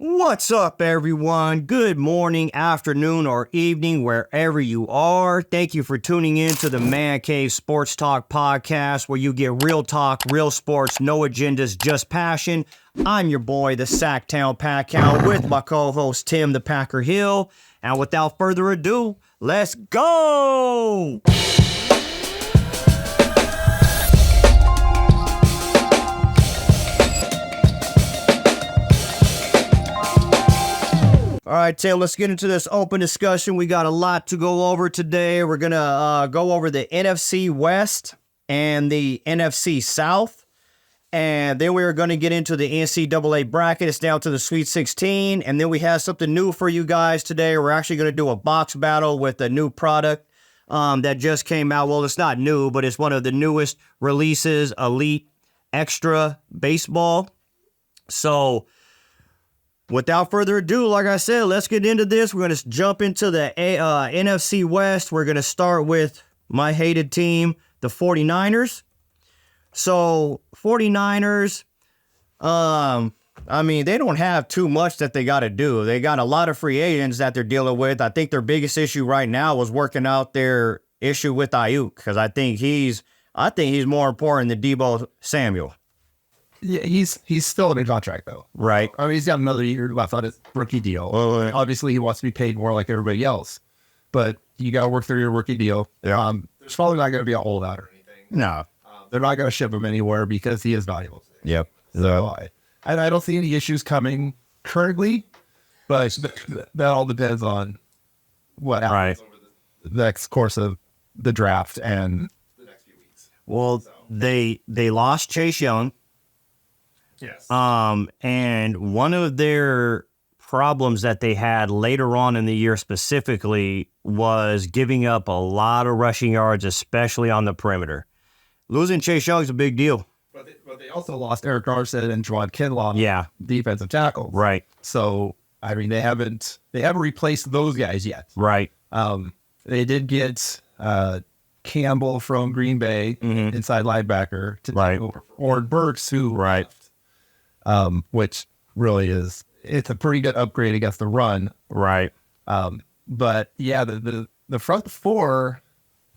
What's up, everyone? Good morning, afternoon, or evening, wherever you are. Thank you for tuning in to the Man Cave Sports Talk podcast, where you get real talk, real sports, no agendas, just passion. I'm your boy, the Sactown Packhound, with my co-host, Tim the Packer Hill. And without further ado, let's go! All right, Tim, let's get into this open discussion. We got a lot to go over today. We're going to go over the NFC West and the NFC South. And then we're going to get into the NCAA bracket. It's down to the Sweet 16. And then we have something new for you guys today. We're actually going to do a box battle with a new product that just came out. Well, it's not new, but it's one of the newest releases, Elite Extra Baseball. So without further ado, like I said, let's get into this. We're going to jump into the NFC West. We're going to start with my hated team, the 49ers. So 49ers, they don't have too much that they got to do. They got a lot of free agents that they're dealing with. I think their biggest issue right now was working out their issue with Ayuk, because I think he's more important than Deebo Samuel. Yeah, he's still in a contract, though. Right. I mean, he's got another year left on his rookie deal. Obviously, he wants to be paid more like everybody else, but you got to work through your rookie deal. Yeah. There's probably not going to be a holdout or anything. No. They're not going to ship him anywhere because he is valuable. Yep. So I don't see any issues coming currently, but that all depends on what happens over the next course of the draft and the next few weeks. Well, they lost Chase Young. Yes. And one of their problems that they had later on in the year specifically was giving up a lot of rushing yards, especially on the perimeter. Losing Chase Young is a big deal. But they also lost Eric Armstead and Juwan Kinlaw, defensive tackles. Right. So I mean, they haven't replaced those guys yet. Right. They did get Campbell from Green Bay, inside linebacker, to take over Orrin Burks, who left, which really it's a pretty good upgrade against the run. Right. But yeah, the front four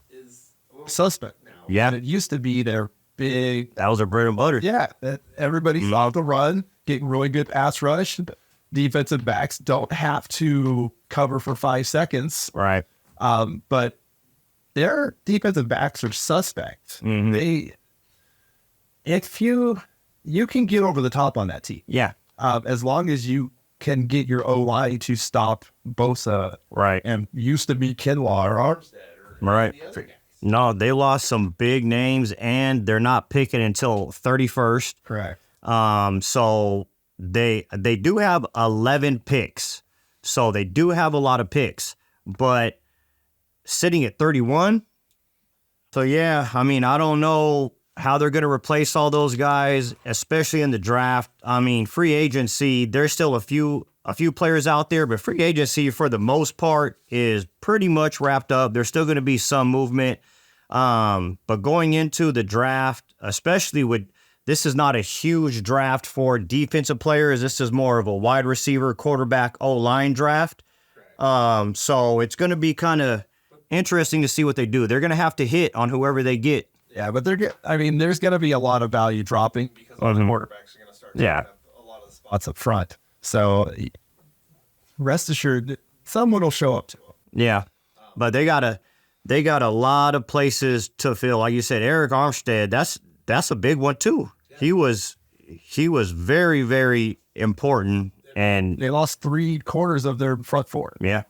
is suspect now. Yeah. And it used to be their big. That was their bread and butter. Yeah. Everybody loved the run, getting really good pass rush. Defensive backs don't have to cover for 5 seconds. Right. But their defensive backs are suspect. Mm-hmm. If you can get over the top on that team. Yeah. As long as you can get your O-line to stop Bosa. Right. And used to be Kinlaw or Armstead. Or the other guys. No, they lost some big names, and they're not picking until 31st. Correct. So they do have 11 picks. So they do have a lot of picks, but sitting at 31. So yeah, I mean, I don't know how they're going to replace all those guys, especially in the draft. I mean, free agency, there's still a few players out there, but free agency for the most part is pretty much wrapped up. There's still going to be some movement. But going into the draft, especially this is not a huge draft for defensive players. This is more of a wide receiver, quarterback, O-line draft. So it's going to be kind of interesting to see what they do. They're going to have to hit on whoever they get. Yeah, but there's going to be a lot of value dropping because all the quarterbacks are going to start taking up a lot of the spots up front. So rest assured, someone will show up to them. Yeah, but they got a lot of places to fill. Like you said, Eric Armstead, that's a big one too. Yeah. He was very, very important, and they lost 3/4 of their front four. Yeah,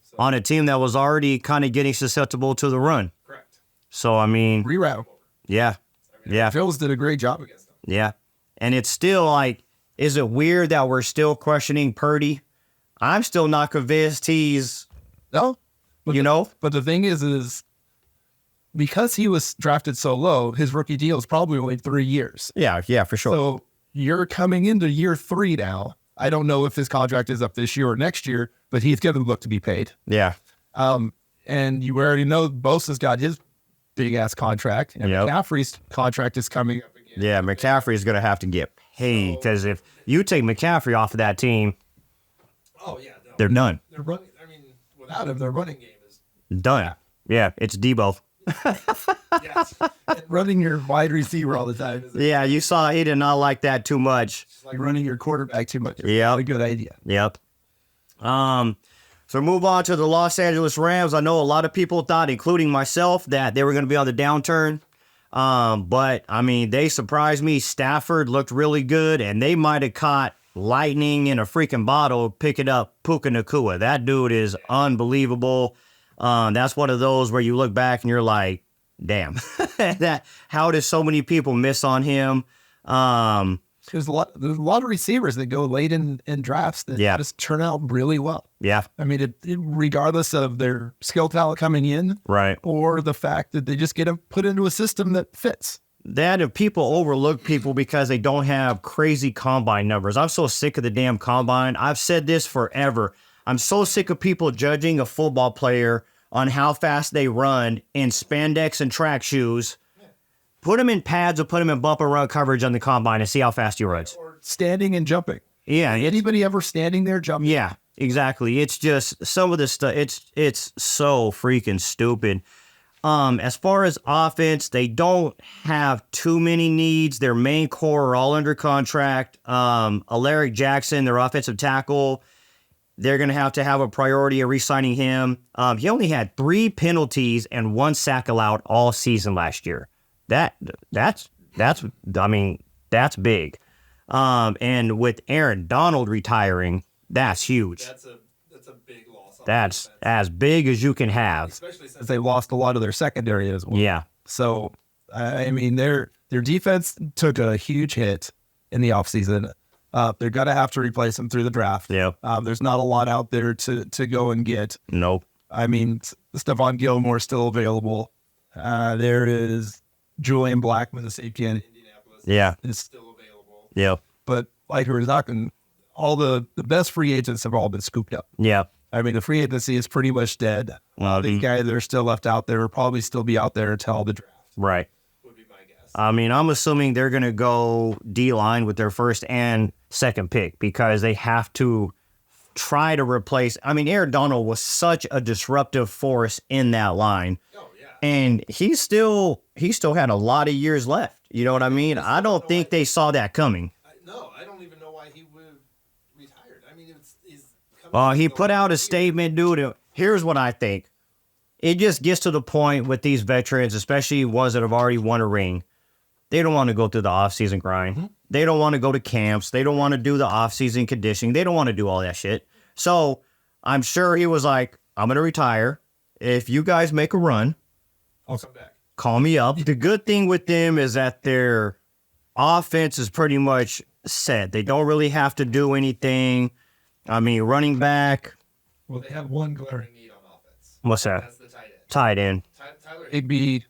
so, on a team that was already kind of getting susceptible to the run. Correct. So I mean, reroute. Yeah, yeah. Phils did a great job against them. Yeah, and it's still like, is it weird that we're still questioning Purdy? I'm still not convinced he's no. But But the thing is because he was drafted so low, his rookie deal is probably only 3 years. Yeah, for sure. So you're coming into year 3 now. I don't know if his contract is up this year or next year, but he's going to look to be paid. Yeah. And you already know Bosa's got his big ass contract, and McCaffrey's contract is coming up again. Yeah, McCaffrey is going to have to get paid, because if you take McCaffrey off of that team, Oh yeah, no. They're done. They're running. I mean, without him, their running game is Done. Yeah, it's Debo. yes. And running your wide receiver all the time. Yeah, you saw he did not like that too much. It's like running your quarterback too much. Yeah, not a good idea. Yep. So move on to the Los Angeles Rams. I know a lot of people thought, including myself, that they were going to be on the downturn. But I mean, they surprised me. Stafford looked really good, and they might have caught lightning in a freaking bottle picking up Puka Nacua. That dude is unbelievable. That's one of those where you look back and you're like, damn, how did so many people miss on him? There's a lot of receivers that go late in drafts that just turn out really well. Yeah. I mean, regardless of their skill talent coming in, right, or the fact that they just get them put into a system that fits. That if people overlook people because they don't have crazy combine numbers. I'm so sick of the damn combine. I've said this forever. I'm so sick of people judging a football player on how fast they run in spandex and track shoes. Put him in pads or put him in bump and run coverage on the combine and see how fast he runs. Or standing and jumping. Yeah. Anybody ever standing there jumping? Yeah, exactly. It's just some of the stuff. It's so freaking stupid. As far as offense, they don't have too many needs. Their main core are all under contract. Alaric Jackson, their offensive tackle, they're going to have a priority of re-signing him. He only had 3 penalties and 1 sack allowed all season last year. That's big. And with Aaron Donald retiring, that's huge. That's a big loss. That's as big as you can have. Especially since they lost a lot of their secondary as well. Yeah. So, I mean, their defense took a huge hit in the offseason. They're going to have to replace them through the draft. Yeah. There's not a lot out there to go and get. Nope. I mean, Stephon Gilmore still available. There is Julian Blackman, the safety in Indianapolis. Yeah. Is still available. Yeah. But like we were talking, all the best free agents have all been scooped up. Yeah. I mean, the free agency is pretty much dead. The guys that are still left out there will probably still be out there until the draft. Right. Would be my guess. I mean, I'm assuming they're going to go D-line with their first and second pick because they have to try to replace. I mean, Aaron Donald was such a disruptive force in that line. Oh, yeah. And he still had a lot of years left. You know what I mean? I don't think they saw that coming. No, I don't even know why he would have retired. I mean, he put out a statement, dude. Here's what I think. It just gets to the point with these veterans, especially ones that have already won a ring. They don't want to go through the off-season grind. Mm-hmm. They don't want to go to camps. They don't want to do the off-season conditioning. They don't want to do all that shit. So I'm sure he was like, I'm going to retire. If you guys make a run, I'll come back. Call me up. The good thing with them is that their offense is pretty much set. They don't really have to do anything. I mean, running back. Well, they have one glaring need on offense. What's that? That's the tight end. Tight end. Tyler Higbee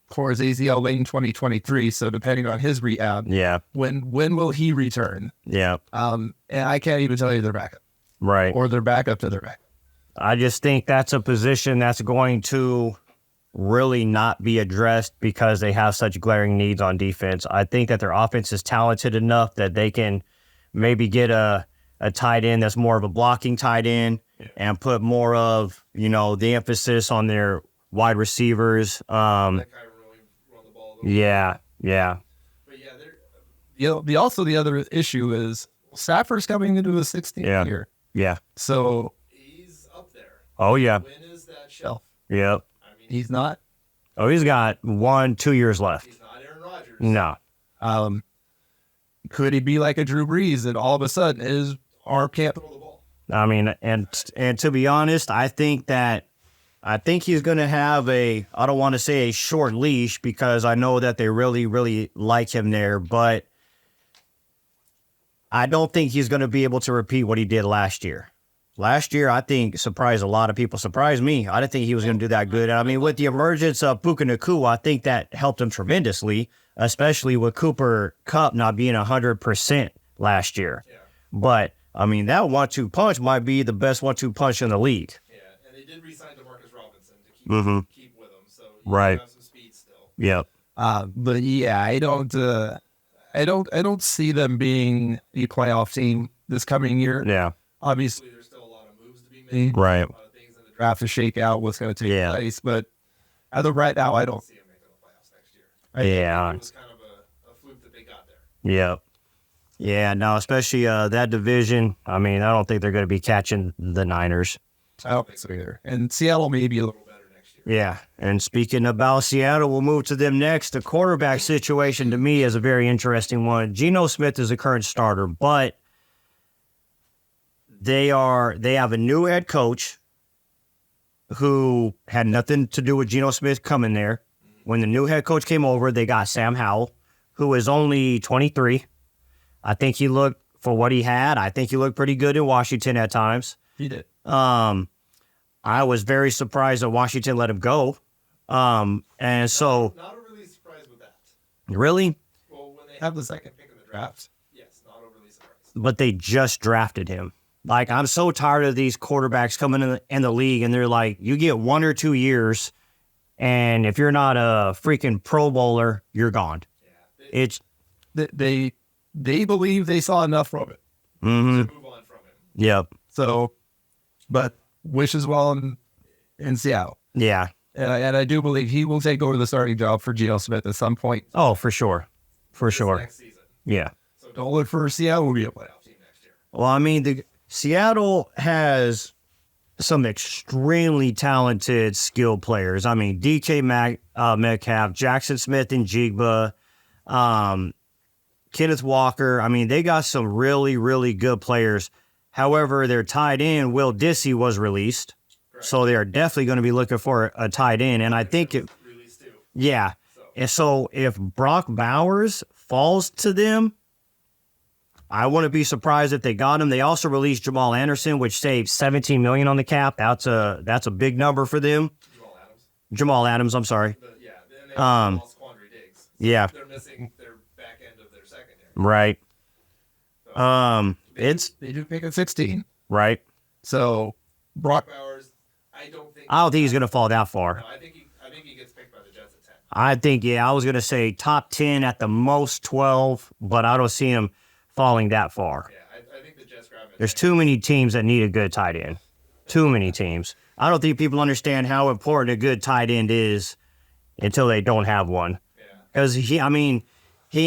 for his ACL late in 2023. So depending on his rehab, yeah. When will he return? Yeah. And I can't even tell you their backup. Right. Or their backup to their backup. I just think that's a position that's going to really not be addressed because they have such glaring needs on defense. I think that their offense is talented enough that they can maybe get a tight end that's more of a blocking tight end and put more of, the emphasis on their wide receivers. That guy really run the ball. Yeah. But yeah, also the other issue is Stafford's coming into his 16th year. Yeah. So he's up there. Oh, yeah. When is that shelf? Yep. He's not. Oh, he's got 1-2 years left. He's not Aaron Rodgers. No. Could he be like a Drew Brees and all of a sudden his arm can't throw the ball? I mean, and to be honest, I think he's going to have I don't want to say a short leash because I know that they really, really like him there, but I don't think he's going to be able to repeat what he did last year. Last year, I think, surprised a lot of people. Surprised me. I didn't think he was going to do that good. I mean, with the emergence of Puka Nacua, I think that helped him tremendously, especially with Cooper Kupp not being 100% last year. Yeah. But, I mean, that 1-2 punch might be the best 1-2 punch in the league. Yeah, and they did re-sign DeMarcus Robinson to keep with him, so you have some speed still. Yep. But yeah, I don't see them being a playoff team this coming year. Yeah. Obviously, there's still a Right. A lot of things in the draft to shake out what's going to take place. But as of right now, I don't see them making the playoffs next year. I think it was kind of a fluke that they got there. Yeah. Yeah, no, especially that division. I mean, I don't think they're going to be catching the Niners. I don't think so either. And Seattle may be a little better next year. Yeah, and speaking about Seattle, we'll move to them next. The quarterback situation to me is a very interesting one. Geno Smith is the current starter, but they have a new head coach who had nothing to do with Geno Smith coming there. When the new head coach came over, they got Sam Howell, who is only 23. I think he looked, for what he had, I think he looked pretty good in Washington at times. He did. I was very surprised that Washington let him go. And so... Not overly surprised with that. Really? Well, when they have the second pick in the draft, yes, not overly surprised. But they just drafted him. Like, I'm so tired of these quarterbacks coming in the league, and they're like, you get 1 or 2 years, and if you're not a freaking Pro Bowler, you're gone. Yeah, they believe they saw enough from it to move on from him. Yep. So, but wishes well in Seattle. Yeah. And I do believe he will take over the starting job for Geno Smith at some point. Oh, for sure. For sure. Next season. Yeah. So don't look for Seattle to be a playoff team next year. Well, I mean, Seattle has some extremely talented, skilled players. I mean, DK Metcalf, Jackson Smith and Jigba, Kenneth Walker. I mean, they got some really, really good players. However, their tight end, Will Dissey, was released. Correct. So they are definitely going to be looking for a tight end. And I think yeah. And so if Brock Bowers falls to them, I wouldn't be surprised if they got him. They also released Jamal Anderson, which saved $17 million on the cap. That's a big number for them. Jamal Adams, I'm sorry. Then they lost Quandre Diggs. So yeah. They're missing their back end of their secondary. Right. So, they do pick at 16. Right. So Brock Bowers, I don't think he's going to fall that far. No, I think he gets picked by the Jets at 10. I think, I was going to say top 10 at the most 12, but I don't see him falling that far. Yeah, I think the Jets grab it. There's too many teams that need a good tight end. Too many teams. I don't think people understand how important a good tight end is until they don't have one. Because he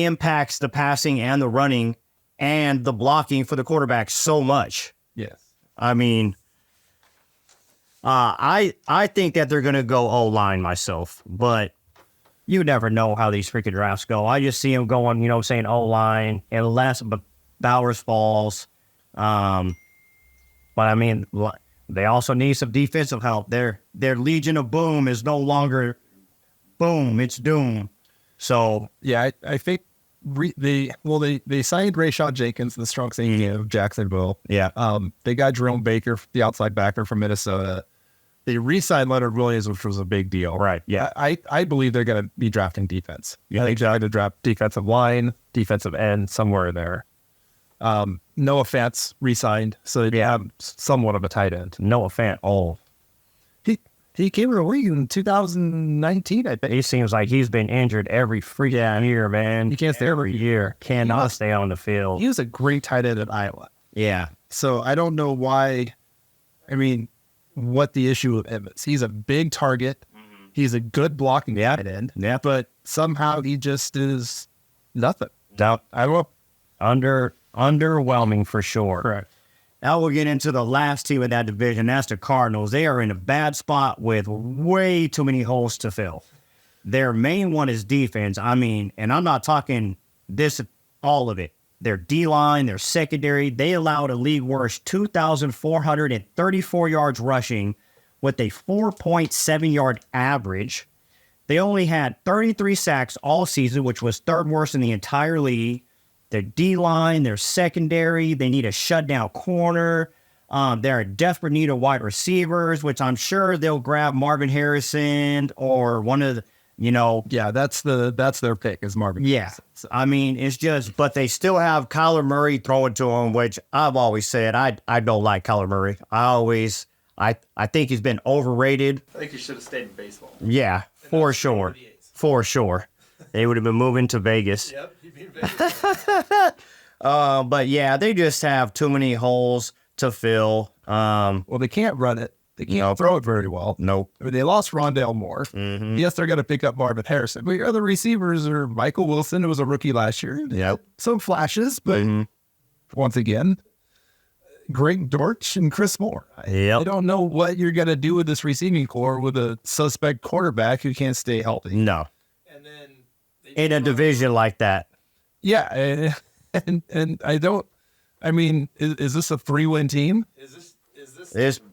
impacts the passing and the running and the blocking for the quarterback so much. Yes. I mean, I think that they're going to go O-line myself, but you never know how these freaking drafts go. I just see them going, saying O-line, unless Bowers falls. But I mean, they also need some defensive help. Their Legion of Boom is no longer boom, it's doom. So yeah, I think they signed Rayshad Jenkins, the strong safety of Jacksonville. Yeah. They got Jerome Baker, the outside backer from Minnesota. They re-signed Leonard Williams, which was a big deal. Right. Yeah. I believe they're going to be drafting defense. I think they're going to draft defensive line, defensive end, somewhere in there. Noah Fant's re-signed, so they have somewhat of a tight end. Noah Fant, He came to the league in 2019, I think. He seems like he's been injured every freaking year, man. He can't stay every year. Cannot stay on the field. He was a great tight end at Iowa. Yeah. So I don't know why. I mean, what the issue with him is. He's a big target. Mm-hmm. He's a good blocking tight end. Yeah. But somehow he just is nothing. Doubt. I will. Underwhelming for sure. Correct. Now we'll get into the last team in that division. That's the Cardinals. They are in a bad spot with way too many holes to fill. Their main one is defense. I mean, and I'm not talking all of it. Their D-line, their secondary, they allowed a league worst 2,434 yards rushing with a 4.7-yard average. They only had 33 sacks all season, which was third worst in the entire league. Their D-line, their secondary, they need a shutdown corner. They're in desperate need of wide receivers, which I'm sure they'll grab Marvin Harrison or one of the, Yeah, that's their pick is Marvin Harrison. So. I mean, it's just, but they still have Kyler Murray throwing to him, which I've always said I don't like Kyler Murray. I think he's been overrated. I think he should have stayed in baseball. Yeah, for sure. For sure. They would have been moving to Vegas. Yep, he'd be in Vegas. But yeah, they just have too many holes, to fill. Well, they can't run it. They can't throw it very well. Nope. I mean, they lost Rondale Moore. Yes, they're going to pick up Marvin Harrison. But your other receivers are Michael Wilson, who was a rookie last year. Yep. Some flashes, but once again, Greg Dortch and Chris Moore. Yep. I don't know what you're going to do with this receiving core with a suspect quarterback who can't stay healthy. No. And then In a division like that. Yeah, and I don't. I mean, is this a 3-win team?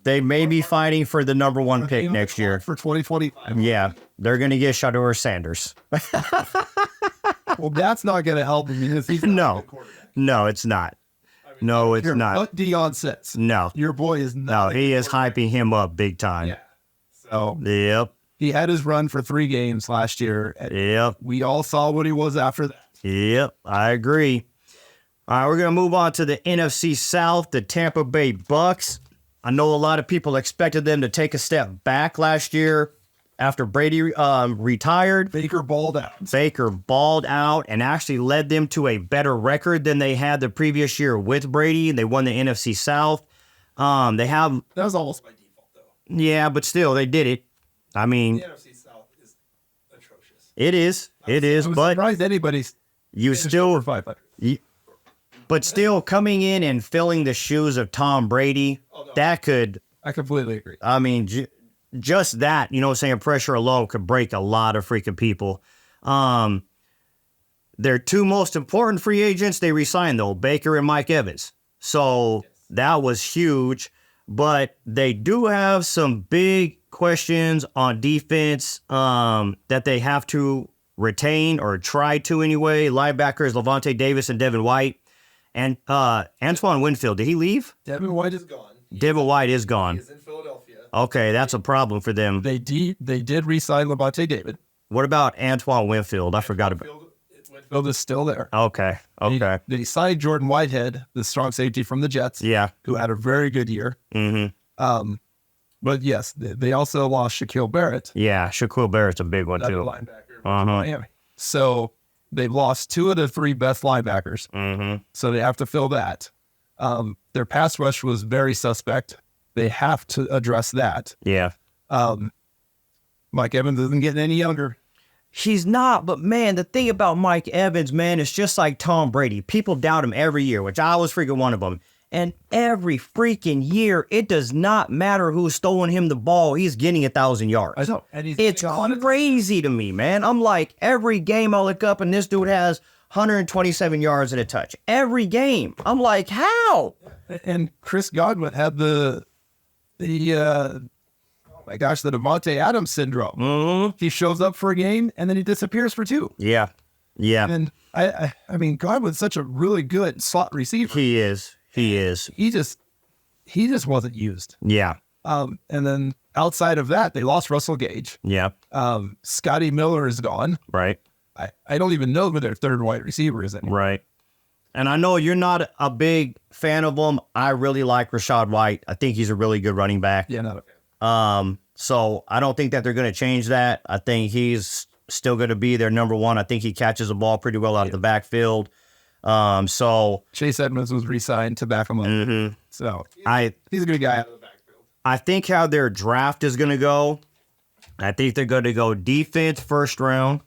They may be fighting for the number 1 pick next year. For 2025. Yeah, they're going to get Shador Sanders. Well, that's not going to help him because he's not a quarterback. No, it's not. No, it's not. What Dion says. No. Your boy is not. No, he is hyping him up big time. Yeah. So Yep. he had his run for 3 games last year. Yep. We all saw what he was after that. Yep. I agree. All right, we're going to move on to the NFC South, the Tampa Bay Bucks. I know a lot of people expected them to take a step back last year after Brady retired. Baker balled out. Baker balled out and actually led them to a better record than they had the previous year with Brady. They won the NFC South. That was almost by default, though. Yeah, but still, they did it. I mean, The NFC South is atrocious. it is. It is, I was but surprised anybody's you still over 500. But still, coming in and filling the shoes of Tom Brady, that could, I completely agree. I mean, just that, you know what I'm saying, pressure alone could break a lot of freaking people. Their 2 most important free agents they re-signed, though, Baker and Mike Evans. So that was huge. But they do have some big questions on defense that they have to retain or try to anyway. Linebackers Levante Davis and Devin White. And Antoine Winfield, did he leave? Devin White is gone. Devin White is gone. He is in Philadelphia. Okay, that's a problem for them. They did re-sign Levante David. What about Antoine Winfield? I forgot about. Winfield is still there. Okay. They signed Jordan Whitehead, the strong safety from the Jets. Yeah. Who had a very good year. Mm-hmm. But yes, they also lost Shaquille Barrett. Yeah, Shaquille Barrett's a big one too. Linebacker. Miami. So they've lost 2 of the 3 best linebackers. Mm-hmm. So they have to fill that. Their pass rush was very suspect. They have to address that. Yeah. Mike Evans isn't getting any younger. He's not, but man, the thing about Mike Evans, man, it's just like Tom Brady. People doubt him every year, which I was freaking one of them. And every freaking year, it does not matter who's throwing him the ball. He's getting 1,000 yards. I know. And it's crazy to me, man. I'm like, every game I look up and this dude has 127 yards and a touch. Every game. I'm like, how? And Chris Godwin had the Devontae Adams syndrome. Mm-hmm. He shows up for a game and then he disappears for 2. Yeah. Yeah. And I mean, Godwin's such a really good slot receiver. He is. He just wasn't used. Yeah. And then outside of that, they lost Russell Gage. Yeah. Scotty Miller is gone. Right. I don't even know who their 3rd wide receiver is anymore. Right. And I know you're not a big fan of him. I really like Rashad White. I think he's a really good running back. Yeah, not a fan. So I don't think that they're going to change that. I think he's still going to be their number 1. I think he catches the ball pretty well out of the backfield. So Chase Edmonds was re-signed to back him up. Mm-hmm. So he's a good guy out of the backfield. I think how their draft is going to go, I think they're going to go defense 1st round.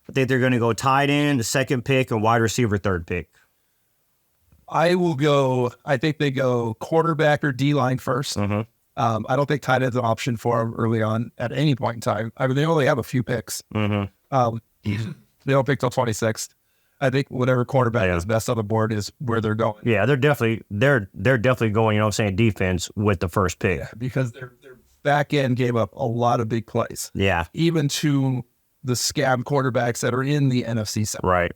I think they're going to go tight end, the 2nd pick, and wide receiver 3rd pick. I think they go quarterback or D-line 1st. Mm-hmm. I don't think tight end's an option for them early on at any point in time. I mean, they only have a few picks. Mm-hmm. They don't pick till 26th. I think whatever quarterback is best on the board is where they're going. Yeah, they're definitely going, you know what I'm saying, defense with the 1st pick. Yeah, because their back end gave up a lot of big plays. Yeah. Even to the scab quarterbacks that are in the NFC South. Right.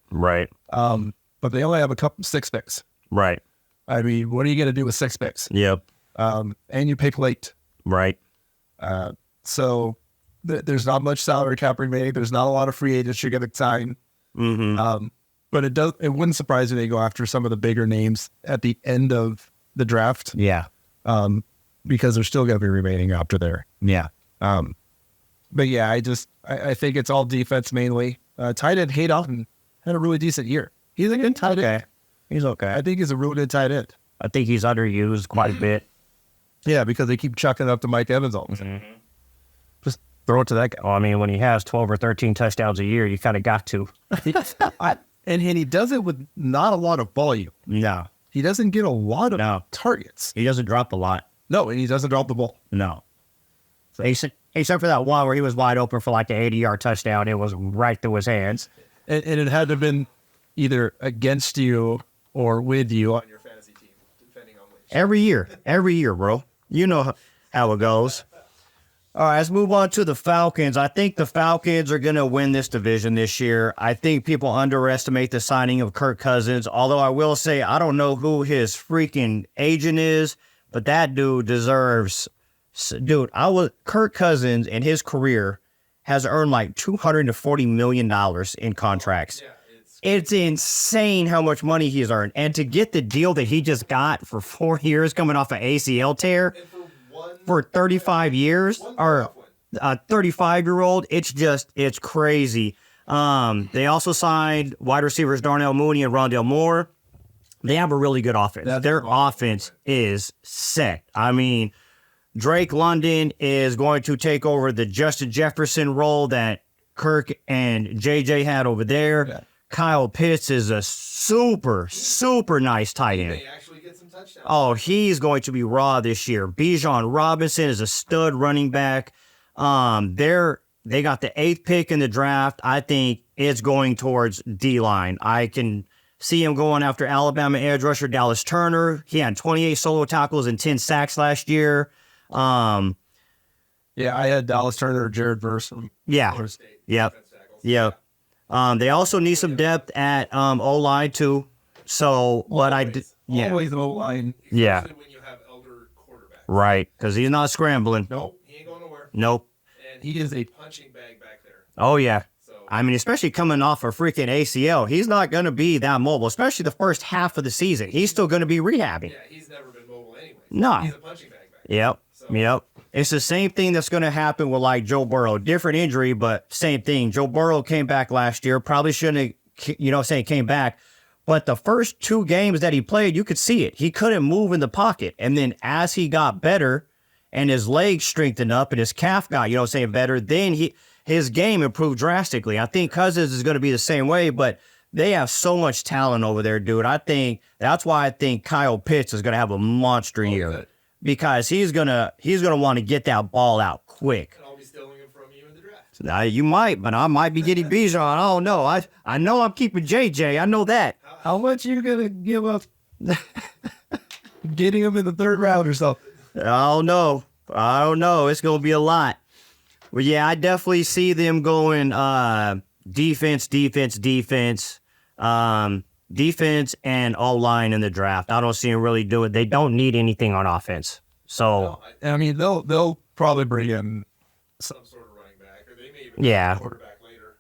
But they only have 6 picks. Right. I mean, what are you going to do with 6 picks? Yep. And you pick late. Right. So there's not much salary cap remaining. There's not a lot of free agents you're going to sign. Mm-hmm. But it wouldn't surprise me they go after some of the bigger names at the end of the draft. Yeah. Because they're still going to be remaining after there. Yeah. But yeah, I think it's all defense mainly. Tight end Hayden had a really decent year. He's a good tight end. He's okay. I think he's a real good tight end. I think he's underused quite a bit. Yeah, because they keep chucking it up to Mike Evans all the time. Just throw it to that guy. Well, I mean, when he has 12 or 13 touchdowns a year, you kind of got to. And he does it with not a lot of volume. No. He doesn't get a lot of targets. He doesn't drop a lot. No, and he doesn't drop the ball. No. Except for that one where he was wide open for like an 80-yard touchdown. It was right through his hands. And it had to have been either against you or with you on your fantasy team, depending on which. Every year, bro. You know how it goes. All right, let's move on to the Falcons. I think the Falcons are going to win this division this year. I think people underestimate the signing of Kirk Cousins, although I will say I don't know who his freaking agent is, but that dude deserves... Dude, Kirk Cousins in his career has earned like $240 million in contracts. Yeah, it's insane how much money he's earned. And to get the deal that he just got for 4 years coming off an ACL tear for 35 years or a 35-year-old, it's crazy. They also signed wide receivers Darnell Mooney and Rondale Moore. They have a really good offense. Their offense is set. I mean, Drake London is going to take over the Justin Jefferson role that Kirk and JJ had over there. Yeah. Kyle Pitts is a super, super nice tight end. He may actually get some touchdowns. Oh, he's going to be raw this year. Bijan Robinson is a stud running back. They got the 8th pick in the draft. I think it's going towards D-line. I can see him going after Alabama edge rusher Dallas Turner. He had 28 solo tackles and 10 sacks last year. I had Dallas Turner or Jared Verse from Florida State. Yep. They also need some depth at O-line too. So what I did, always O-line. Yeah. Especially when you have elder quarterbacks. Right, because he's not scrambling. Nope, he ain't going nowhere. Nope. And he is a punching bag back there. Oh yeah. So I mean, especially coming off a freaking ACL, he's not going to be that mobile, especially the first half of the season. He's still going to be rehabbing. Yeah, he's never been mobile anyway. No. He's a punching bag back there. Yep. Yep. It's the same thing that's going to happen with like Joe Burrow. Different injury, but same thing. Joe Burrow came back last year. Probably shouldn't have, came back. But the first 2 games that he played, you could see it. He couldn't move in the pocket. And then as he got better and his legs strengthened up and his calf got, better, then his game improved drastically. I think Cousins is going to be the same way, but they have so much talent over there, dude. I think that's why I think Kyle Pitts is going to have a monster year. Good. Because he's gonna want to get that ball out quick. And I'll be stealing him from you in the draft. You might, but I might be getting Bijan. I don't know. I know I'm keeping JJ. I know that. How much you gonna give up getting him in the 3rd round or something? I don't know. It's gonna be a lot. Well, yeah, I definitely see them going defense. Defense and O-line in the draft. I don't see them really do it. They don't need anything on offense. So I mean, they'll probably bring in some sort of running back, or they may even yeah, quarterback later.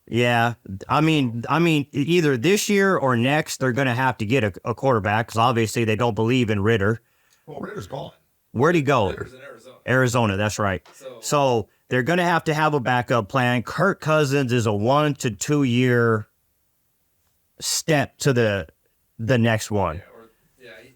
Yeah, I mean, either this year or next, they're going to have to get a quarterback because obviously they don't believe in Ritter. Well, Ritter's gone. Where'd he go? Ritter's in Arizona. Arizona, that's right. So they're going to have a backup plan. Kirk Cousins is a 1 to 2 year step to the next one.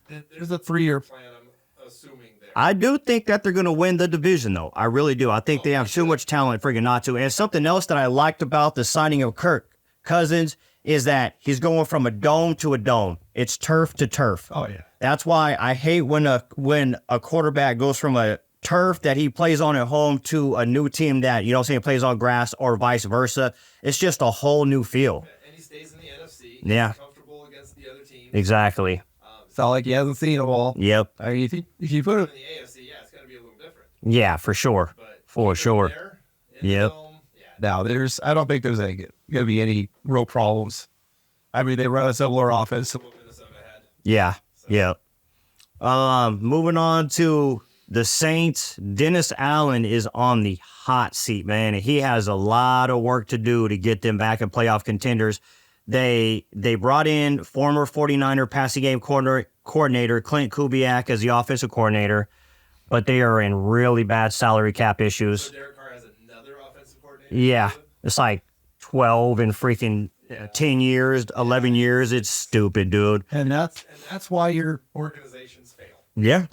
There's a 3-year plan, I'm assuming there. I do think that they're going to win the division, though. I really do. I think they have too much talent friggin' not to. And something else that I liked about the signing of Kirk Cousins is that he's going from a dome to a dome. It's turf to turf. Oh, yeah. That's why I hate when a quarterback goes from a turf that he plays on at home to a new team that, plays on grass or vice versa. It's just a whole new feel. And he stays in the NFC. Yeah. He's comfortable against the other teams. Exactly. It's not like he hasn't seen them all. Yep. I mean, if you put him in the AFC, it's going to be a little different. Yeah, for sure. But for sure. Yep. Now, I don't think there's going to be any real problems. I mean, they run a similar offense to what Minnesota had. Yeah. So. Yeah. Moving on to the Saints. Dennis Allen is on the hot seat, man. And he has a lot of work to do to get them back in playoff contenders. They brought in former 49er passing game coordinator Clint Kubiak as the offensive coordinator, but they are in really bad salary cap issues. So Derek Carr has another offensive coordinator? Yeah. It's like 12 and freaking 10 years, 11 years. It's stupid, dude. And that's why your organizations fail. Yeah.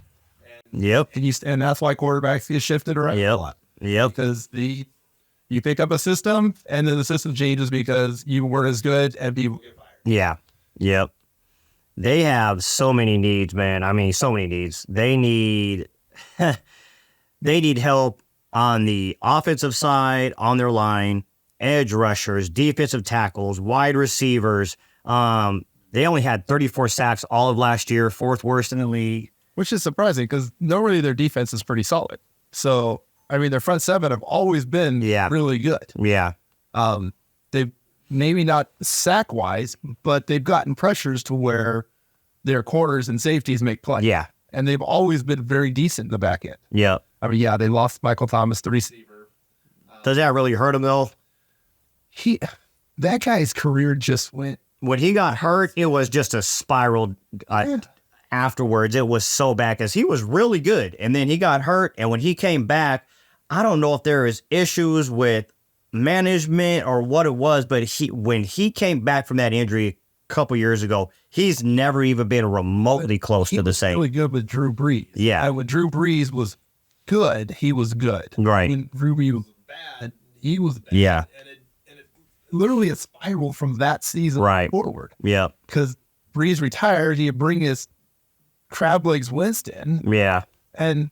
Yep. And that's why quarterbacks get shifted around a lot. Yep. Because you pick up a system and then the system changes because you weren't as good and people get fired. Yeah. Yep. They have so many needs, man. I mean, so many needs. They need help on the offensive side, on their line, edge rushers, defensive tackles, wide receivers. They only had 34 sacks all of last year, 4th worst in the league. Which is surprising because normally their defense is pretty solid. So, I mean, their front seven have always been really good. Yeah. They've maybe not sack-wise, but they've gotten pressures to where their corners and safeties make plays. Yeah. And they've always been very decent in the back end. Yeah. I mean, they lost Michael Thomas, the receiver. Does that really hurt him, though? That guy's career just went... When he got hurt, it was just a spiral afterwards. It was so bad because he was really good. And then he got hurt. And when he came back, I don't know if there is issues with management or what it was, but when he came back from that injury a couple years ago, he's never even been remotely close to the same. He was really good with Drew Brees. Yeah. And when Drew Brees was good, he was good. Right. When Drew Brees was bad, he was bad. Yeah. And it literally a spiral from that season forward. Yeah. Because Brees retired, he bring his crab legs Winston. Yeah. And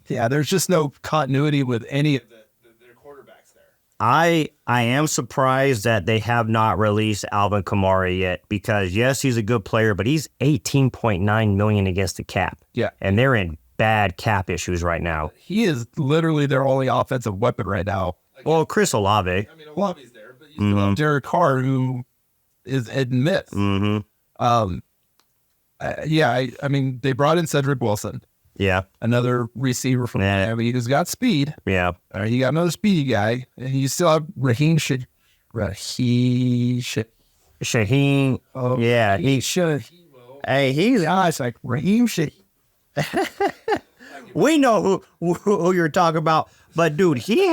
there's just no continuity with any of their quarterbacks there. I am surprised that they have not released Alvin Kamara yet because, yes, he's a good player, but he's $18.9 million against the cap. Yeah. And they're in bad cap issues right now. He is literally their only offensive weapon right now. Well, Chris Olave. I mean, Olave's there, but you still have Derek Carr, who is hit and miss. I mean, they brought in Cedric Wilson. Yeah. Another receiver from Miami who's got speed. Yeah. You got another speedy guy. And you still have Raheem Shaheen. Oh, yeah. He's it's like Raheem Shaheen. We know who you're talking about. But, dude, he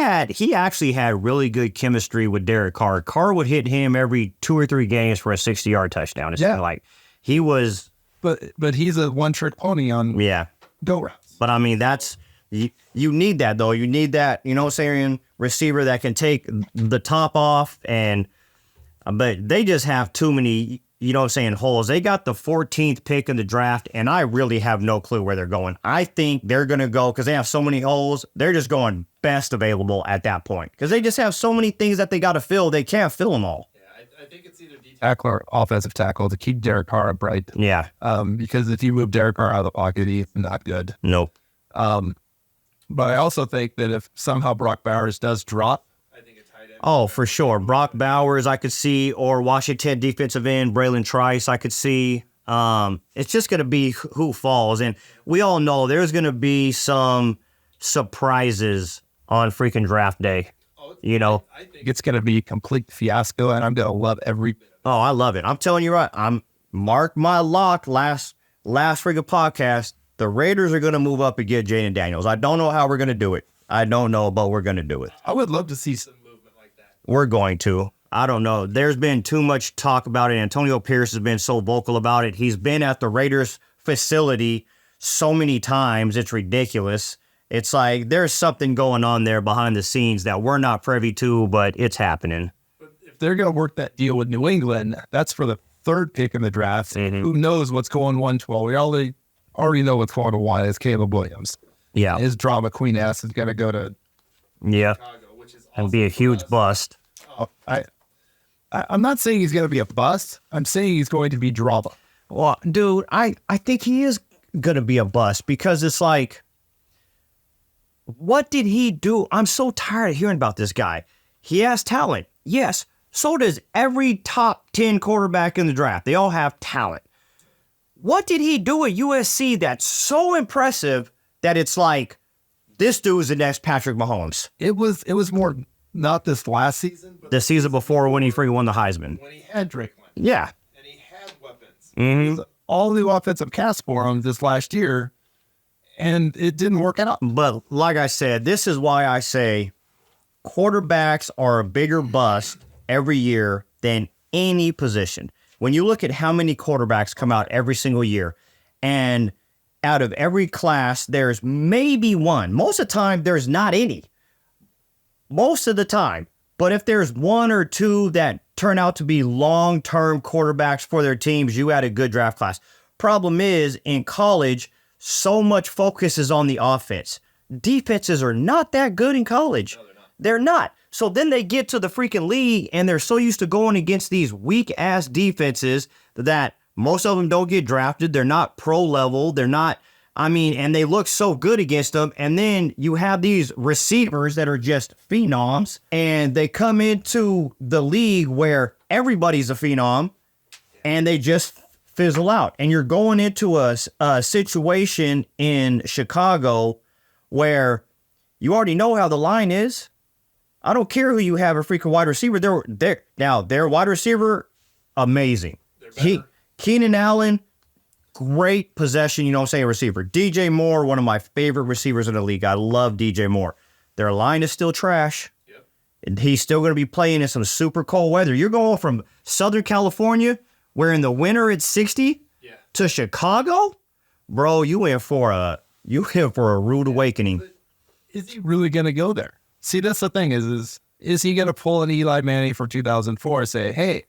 actually had really good chemistry with Derek Carr. Carr would hit him every 2 or 3 games for a 60-yard touchdown. It's kind of like he was. But he's a one-trick pony on go routes. But, I mean, that's you need that, though. You need that, saying receiver that can take the top off. But they just have too many, holes. They got the 14th pick in the draft, and I really have no clue where they're going. I think they're going to go, because they have so many holes, they're just going best available at that point. Because they just have so many things that they got to fill, they can't fill them all. Yeah, I think it's either tackle or offensive tackle to keep Derek Carr upright. Yeah. Because if you move Derek Carr out of the pocket, he's not good. Nope. But I also think that if somehow Brock Bowers does drop, I think it's tight end. Oh, for sure. Brock Bowers, I could see, or Washington defensive end, Braylon Trice, I could see. It's just going to be who falls. And we all know there's going to be some surprises on freaking draft day. I think it's going to be a complete fiasco, and I'm going to love every bit of it. Oh, I love it. I'm telling you right. Mark my lock last freaking podcast. The Raiders are going to move up and get Jaden Daniels. I don't know how we're going to do it. I don't know, but we're going to do it. I would love to see some movement like that. We're going to. I don't know. There's been too much talk about it. Antonio Pierce has been so vocal about it. He's been at the Raiders facility so many times. It's ridiculous. It's like there's something going on there behind the scenes that we're not privy to, but it's happening. But if they're going to work that deal with New England, that's for the 3rd pick in the draft. Mm-hmm. Who knows what's going 112? We already know what's going to 1. It's Caleb Williams. Yeah. His drama queen ass is going to go to Chicago, which is awesome. And be a huge bust. Oh, I'm not saying he's going to be a bust. I'm saying he's going to be drama. Well, dude, I think he is going to be a bust because it's like, what did he do? I'm so tired of hearing about this guy. He has talent. Yes, so does every top 10 quarterback in the draft. They all have talent. What did he do at USC that's so impressive that it's like, this dude's the next Patrick Mahomes? It was more not this last season, but the season before when he freaking won the Heisman. When he had Drake London. Yeah. And he had weapons. Mm-hmm. All new offensive cast for him this last year, and it didn't work out. But like I said, this is why I say quarterbacks are a bigger bust every year than any position. When you look at how many quarterbacks come out every single year, and out of every class, there's maybe one. Most of the time, there's not any. Most of the time. But if there's one or two that turn out to be long-term quarterbacks for their teams, you had a good draft class. Problem is, in college, so much focus is on the offense. Defenses are not that good in college. No, they're not. So then they get to the freaking league, and they're so used to going against these weak-ass defenses that most of them don't get drafted. They're not pro level. They're not, and they look so good against them. And then you have these receivers that are just phenoms, and they come into the league where everybody's a phenom, and they just fizzle out. And you're going into a situation in Chicago where you already know how the line is. I don't care who you have a freaking wide receiver. Their wide receiver, amazing. Keenan Allen, great possession, receiver. DJ Moore, one of my favorite receivers in the league. I love DJ Moore. Their line is still trash. Yep. And he's still going to be playing in some super cold weather. You're going from Southern California, where in the winter it's 60, to Chicago? Bro, you in for a rude awakening. But is he really going to go there? See, that's the thing is he going to pull an Eli Manning from 2004 and say, hey,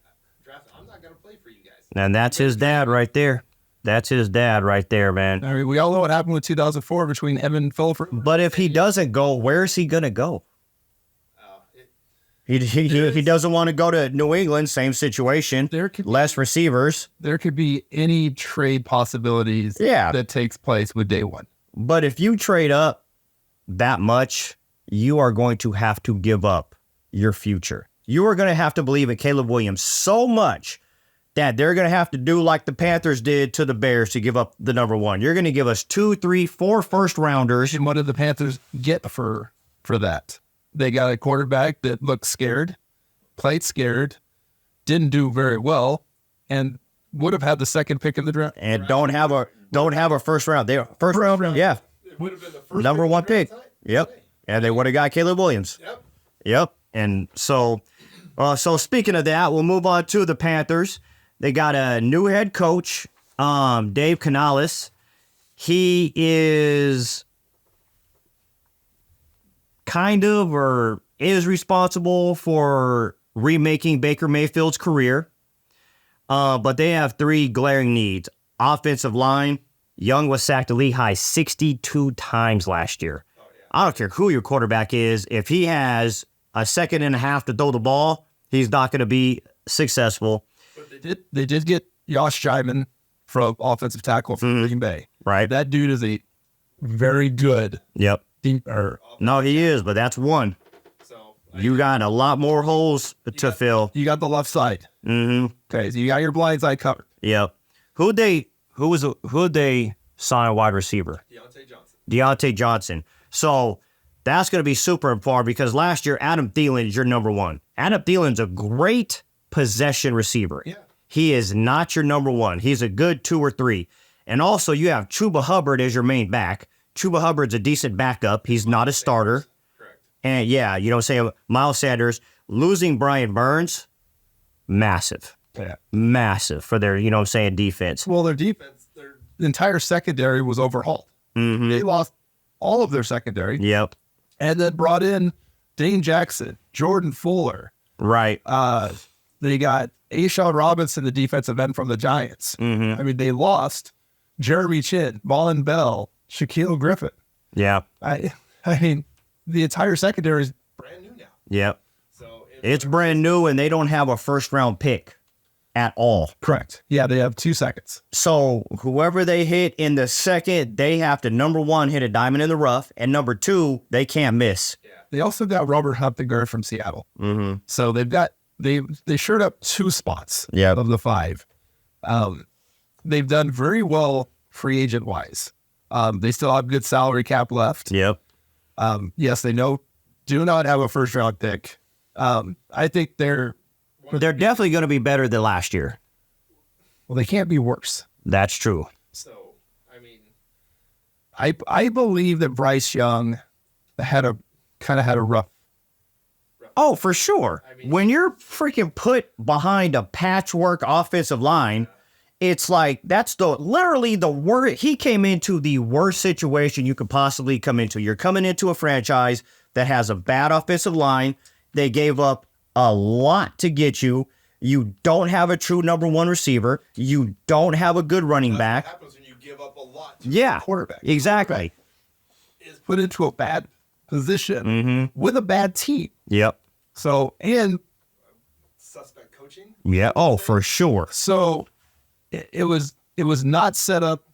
I'm not going to play for you guys? And that's his dad right there. That's his dad right there, man. I mean, we all know what happened with 2004 between Evan and Phil. But if he doesn't go, where is he going to go? He doesn't want to go to New England, same situation, less receivers. There could be any trade possibilities that takes place with day one. But if you trade up that much, you are going to have to give up your future. You are going to have to believe in Caleb Williams so much that they're going to have to do like the Panthers did to the Bears to give up the number one. You're going to give us 2, 3, 4 first rounders. And what did the Panthers get for that? They got a quarterback that looked scared, played scared, didn't do very well, and would have had the second pick in the draft. And don't have a first round. They first round, yeah. It would have been the first number one pick. Yep. And they would have got Caleb Williams. Yep. And so speaking of that, we'll move on to the Panthers. They got a new head coach, Dave Canales. He is is responsible for remaking Baker Mayfield's career. But they have 3 glaring needs. Offensive line. Young was sacked a league high 62 times last year. I don't care who your quarterback is. If he has a second and a half to throw the ball, he's not going to be successful. But they did get Josh Jaiman from offensive tackle from Green Bay. Right. That dude is a very good. Yep. No, he is, but that's one. So you got a lot more holes to fill. You got the left side. Mm-hmm. Okay, so you got your blind side covered. Yep. Who'd they sign wide receiver? Deontay Johnson. So that's going to be super important because last year, Adam Thielen is your number one. Adam Thielen's a great possession receiver. Yeah. He is not your number one. He's a good 2 or 3. And also, you have Chuba Hubbard as your main back. Chuba Hubbard's a decent backup. He's not a starter. Correct. And Miles Sanders. Losing Brian Burns, massive. Yeah. Massive for their, defense. Well, their defense, their entire secondary was overhauled. Mm-hmm. They lost all of their secondary. Yep. And then brought in Dane Jackson, Jordan Fuller. Right. They got Ashawn Robinson, the defensive end from the Giants. Mm-hmm. I mean, they lost Jeremy Chin, Marlon Bell, Shaquille Griffin. Yeah. I mean, the entire secondary is brand new now. Yep. So it's brand new, and they don't have a first-round pick at all. Correct. Yeah, they have 2 seconds. So whoever they hit in the second, they have to, number 1, hit a diamond in the rough, and number 2, they can't miss. Yeah. They also got Robert Humptinger from Seattle. Mm-hmm. So they shored up 2 spots of the 5. They've done very well free agent-wise. They still have good salary cap left. Yep. Yes, they do not have a first-round pick. I think they're definitely going to be better than last year. Well, they can't be worse. That's true. So, I mean, I believe that Bryce Young had a rough Oh, for sure. When you're freaking put behind a patchwork offensive line, it's like that's literally the worst. He came into the worst situation you could possibly come into. You're coming into a franchise that has a bad offensive line. They gave up a lot to get you. You don't have a true number one receiver. You don't have a good running back. What happens when you give up a lot to Yeah, a quarterback? exactly. Is put into a bad position with a bad team. Yep. So, and suspect coaching. Yeah. Oh, for sure. So it was not set up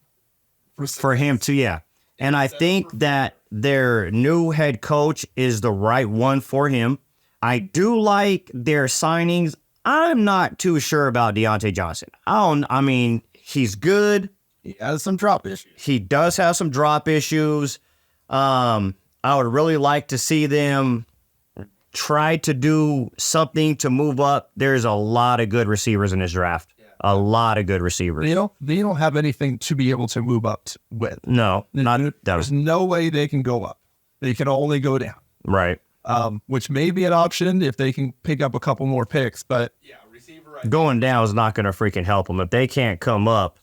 For him to, yeah. And I think that their new head coach is the right one for him. I do like their signings. I'm not too sure about Deontay Johnson. I mean, he's good. He has some drop issues. He does have some drop issues. I would really like to see them try to do something to move up. There's a lot of good receivers in this draft. A lot of good receivers. They don't have anything to be able to move up with. No, There's no way they can go up. They can only go down. Right. Which may be an option if they can pick up a couple more picks. But yeah, going down is not going to freaking help them. If they can't come up,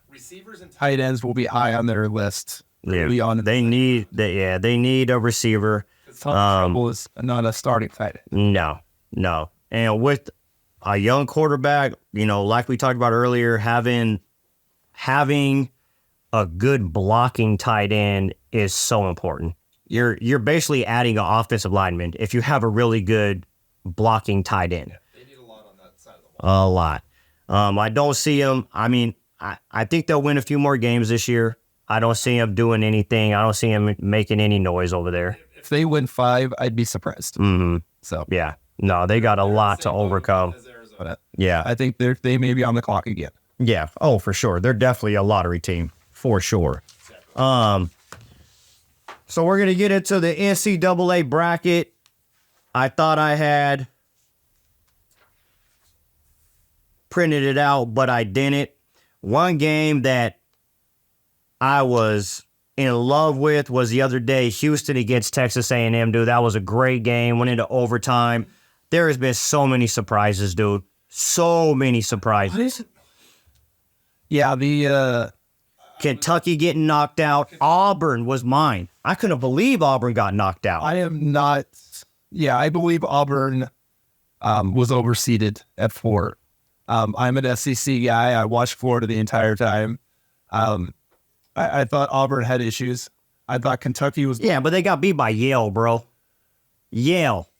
receivers and tight ends will be high on their list. yeah, they need a receiver. Trouble is not a starting tight No. end. And with a young quarterback, like we talked about earlier, having a good blocking tight end is so important. You're basically adding an offensive lineman if you have a really good blocking tight end. They need a lot on that side of the ball. A lot. I don't see him. I mean, I think they'll win a few more games this year. I don't see him doing anything. I don't see him making any noise over there. If they win 5, I'd be surprised. Mm-hmm. So yeah, no, they got a lot to overcome. Yeah, I think they may be on the clock again. Yeah. Oh, for sure. They're definitely a lottery team for sure. So we're gonna get into the NCAA bracket. I thought I had printed it out, but I didn't. One game that I was in love with was the other day, Houston against Texas A&M, dude. That was a great game. Went into overtime. There has been so many surprises, dude. So many surprises. Yeah, the Kentucky getting knocked out. Auburn was mine. I couldn't believe Auburn got knocked out. I am not. Yeah, I believe Auburn was overseeded at 4. I'm an SEC guy. I watched Florida the entire time. I thought Auburn had issues. I thought Kentucky was... Yeah, but they got beat by Yale, bro. Yale.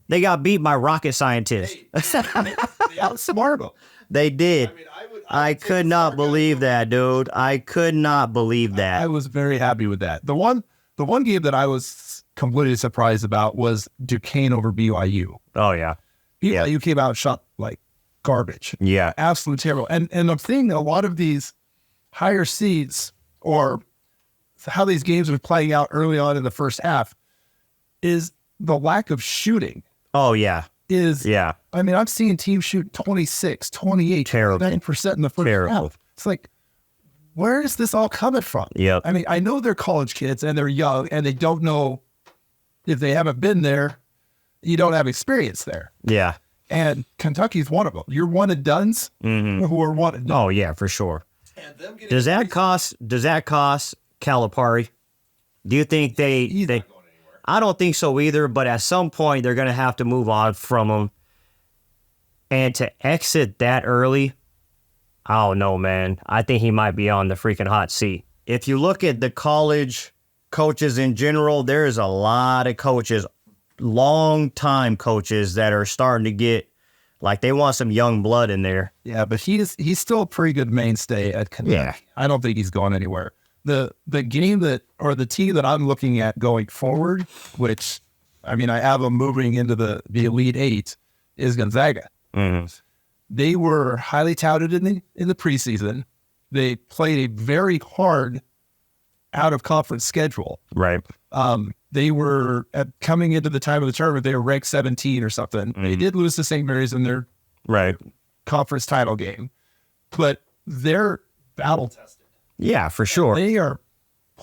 They got beat by rocket scientists. They outsmarted them. They did. I mean, I could not believe that, dude. I could not believe that. I was very happy with that. The one game that I was completely surprised about was Duquesne over BYU. Oh, yeah. BYU came out and shot like garbage. Yeah. Absolutely terrible. And I'm seeing a lot of these higher seeds, or how these games are playing out early on in the first half, is the lack of shooting. Oh, yeah. I mean, I'm seeing teams shoot 26, 28, 9% in the first half. It's like, where is this all coming from? Yep. I mean, I know they're college kids and they're young and they don't know, if they haven't been there, you don't have experience there. Yeah. And Kentucky's one of them. You're one and dones who are one and done. Oh, yeah, for sure. Does that cost Calipari? Do you think they I don't think so either, but at some point they're going to have to move on from him. And to exit that early, I don't know, man. I think he might be on the freaking hot seat. If you look at the college coaches in general, there's a lot of coaches, long-time coaches that are starting to get, like, they want some young blood in there. Yeah, but he's still a pretty good mainstay at Kentucky. Yeah. I don't think he's going anywhere. The game the team that I'm looking at going forward, which, I mean, I have them moving into the Elite Eight, is Gonzaga. Mm-hmm. They were highly touted in the preseason. They played a very hard out-of-conference schedule. Right. They were, coming into the time of the tournament, they were ranked 17 or something. Mm-hmm. They did lose to St. Mary's in their conference title game, but they're battle-tested. Yeah, for sure. They are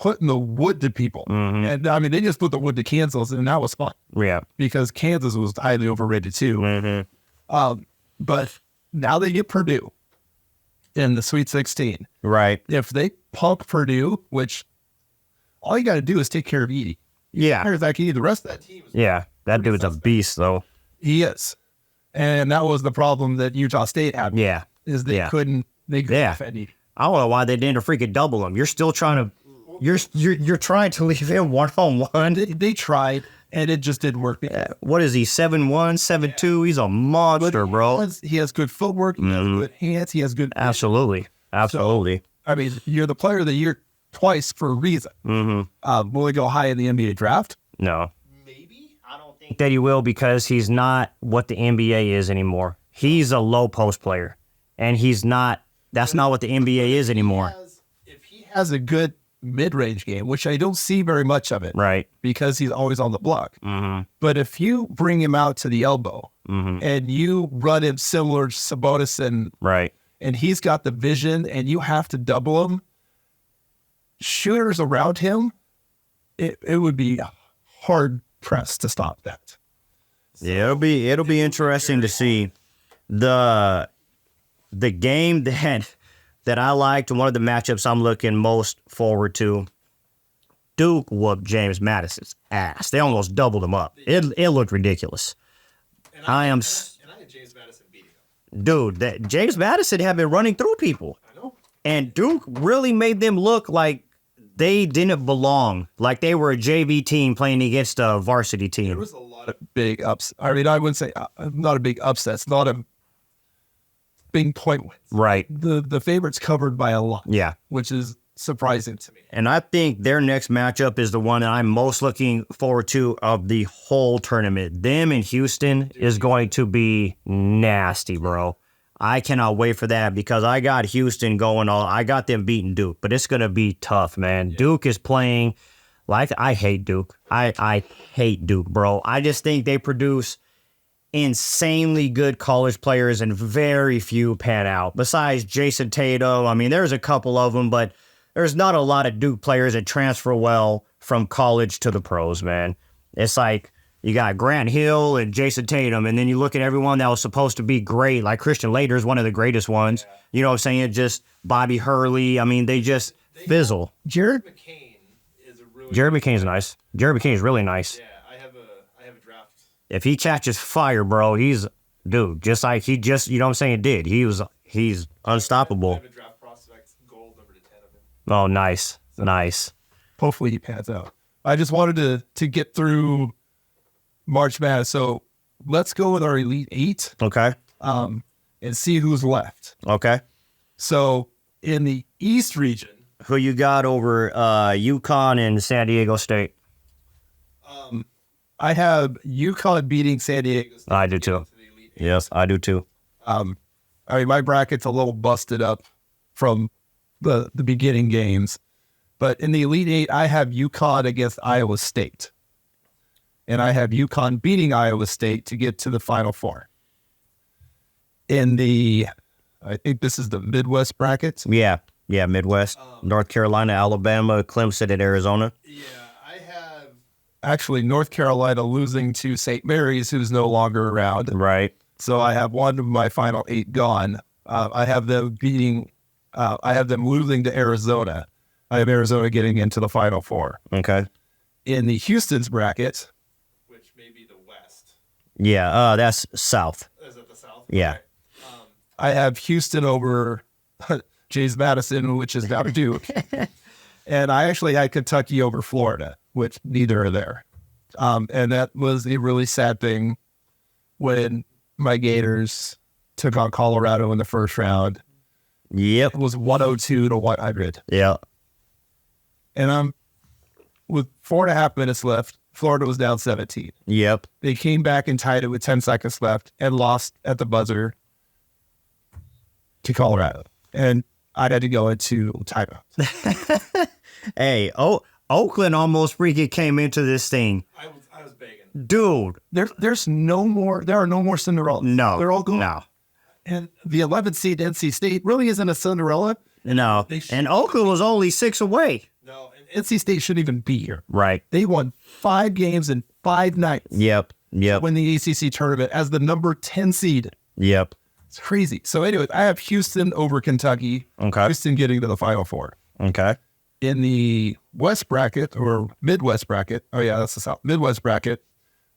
putting the wood to people. And I mean, they just put the wood to Kansas, and that was fun. Yeah. Because Kansas was highly overrated too. But now they get Purdue in the Sweet 16. Right. If they pump Purdue, which all you got to do is take care of Edey. Yeah. The rest of that team is that dude's a beast, though. He is. And that was the problem that Utah State had. Yeah. Is they couldn't defend Edey. I don't know why they didn't freaking double him. You're still trying to you're trying to leave him 1-on-1. They tried, and it just didn't work. What is he, 7'1", 7'2"? He's a monster, bro. He has good footwork. He has good hands. He has good... Absolutely. So, I mean, you're the player of the year twice for a reason. Will he go high in the NBA draft? No. Maybe. I don't think that he will, because he's not what the NBA is anymore. He's a low post player, and he's not... That's not what the NBA is anymore. If he has a good mid-range game, which I don't see very much of it, right? Because he's always on the block. But if you bring him out to the elbow and you run him similar to Sabonis, and he's got the vision, and you have to double him, shooters around him, it would be hard pressed to stop that. So, yeah, it'll be interesting to see the game that I liked, and one of the matchups I'm looking most forward to. Duke whooped James Madison's ass. They almost doubled him up. It looked ridiculous. And I had James Madison beating him. Dude, James Madison had been running through people. I know. And Duke really made them look like they didn't belong, like they were a JV team playing against a varsity team. There was a lot of big ups. I mean, I wouldn't say not a big upset. It's not a big point wins. Right. The favorites covered by a lot. Yeah. Which is surprising to me. And I think their next matchup is the one that I'm most looking forward to of the whole tournament. Them in Houston is going to be nasty, bro. I cannot wait for that, because I got Houston going all. I got them beating Duke, but it's going to be tough, man. Yeah. Duke is playing like, I hate Duke. I hate Duke, bro. I just think they produce insanely good college players, and very few pan out. Besides Jason Tatum, I mean, there's a couple of them, but there's not a lot of Duke players that transfer well from college to the pros, man. It's like you got Grant Hill and Jason Tatum, and then you look at everyone that was supposed to be great, like Christian Laettner is one of the greatest ones. Yeah. You know what I'm saying? Just Bobby Hurley. I mean, they just fizzle. Jared McCain is a really... Jared McCain's nice. Jared McCain's really nice. Yeah, I have a draft. If he catches fire, bro, he's, dude, just like he just, you know what I'm saying, did. He's unstoppable. I have a draft prospect, gold number 10 of him. Oh, nice. So, nice. Hopefully he pans out. I just wanted to get through March Madness. So let's go with our Elite Eight. Okay. And see who's left. Okay. So in the East region, who you got over UConn and San Diego State? I have UConn beating San Diego State. I do too. Yes, I do too. I mean, my bracket's a little busted up from the beginning games, but in the Elite Eight, I have UConn against Iowa State. And I have UConn beating Iowa State to get to the Final Four. In the, I think this is the Midwest brackets. Yeah, Midwest. North Carolina, Alabama, Clemson, and Arizona. Yeah, I have actually North Carolina losing to St. Mary's, who's no longer around. Right. So I have one of my final 8 gone. I have them beating, I have them losing to Arizona. I have Arizona getting into the Final Four. Okay. In the Houston's bracket, which may be the West. Yeah, that's South. Is it the South? Yeah. Okay. I have Houston over James Madison, which is now Duke. And I actually had Kentucky over Florida, which neither are there. And that was a really sad thing when my Gators took on Colorado in the first round. Yep. It was 102 to 100. Yeah. And with 4.5 minutes left, Florida was down 17. Yep. They came back and tied it with 10 seconds left and lost at the buzzer to Colorado. And I had to go into timeout. Hey, Oakland almost freaking came into this thing. I was begging. Dude. There are no more Cinderellas. No. They're all gone. No. And the 11th seed NC State really isn't a Cinderella. No. And Oakland was only 6 away. No, NC State shouldn't even be here. Right. They won 5 games in 5 nights. Yep. To win the ACC tournament as the number 10 seed. Yep. It's crazy. So anyway, I have Houston over Kentucky. Okay. Houston getting to the Final Four. Okay. In the West bracket or Midwest bracket. Oh yeah, that's the South. Midwest bracket.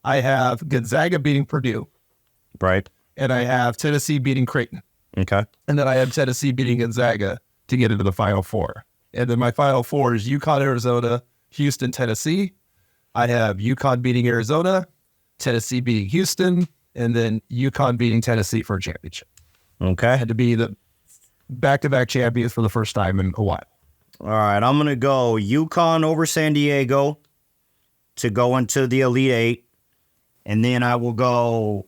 I have Gonzaga beating Purdue. Right. And I have Tennessee beating Creighton. Okay. And then I have Tennessee beating Gonzaga to get into the Final Four. And then my Final Four is UConn, Arizona, Houston, Tennessee. I have UConn beating Arizona, Tennessee beating Houston, and then UConn beating Tennessee for a championship. Okay. Had to be the back-to-back champions for the first time in a while. All right. I'm going to go UConn over San Diego to go into the Elite Eight. And then I'm going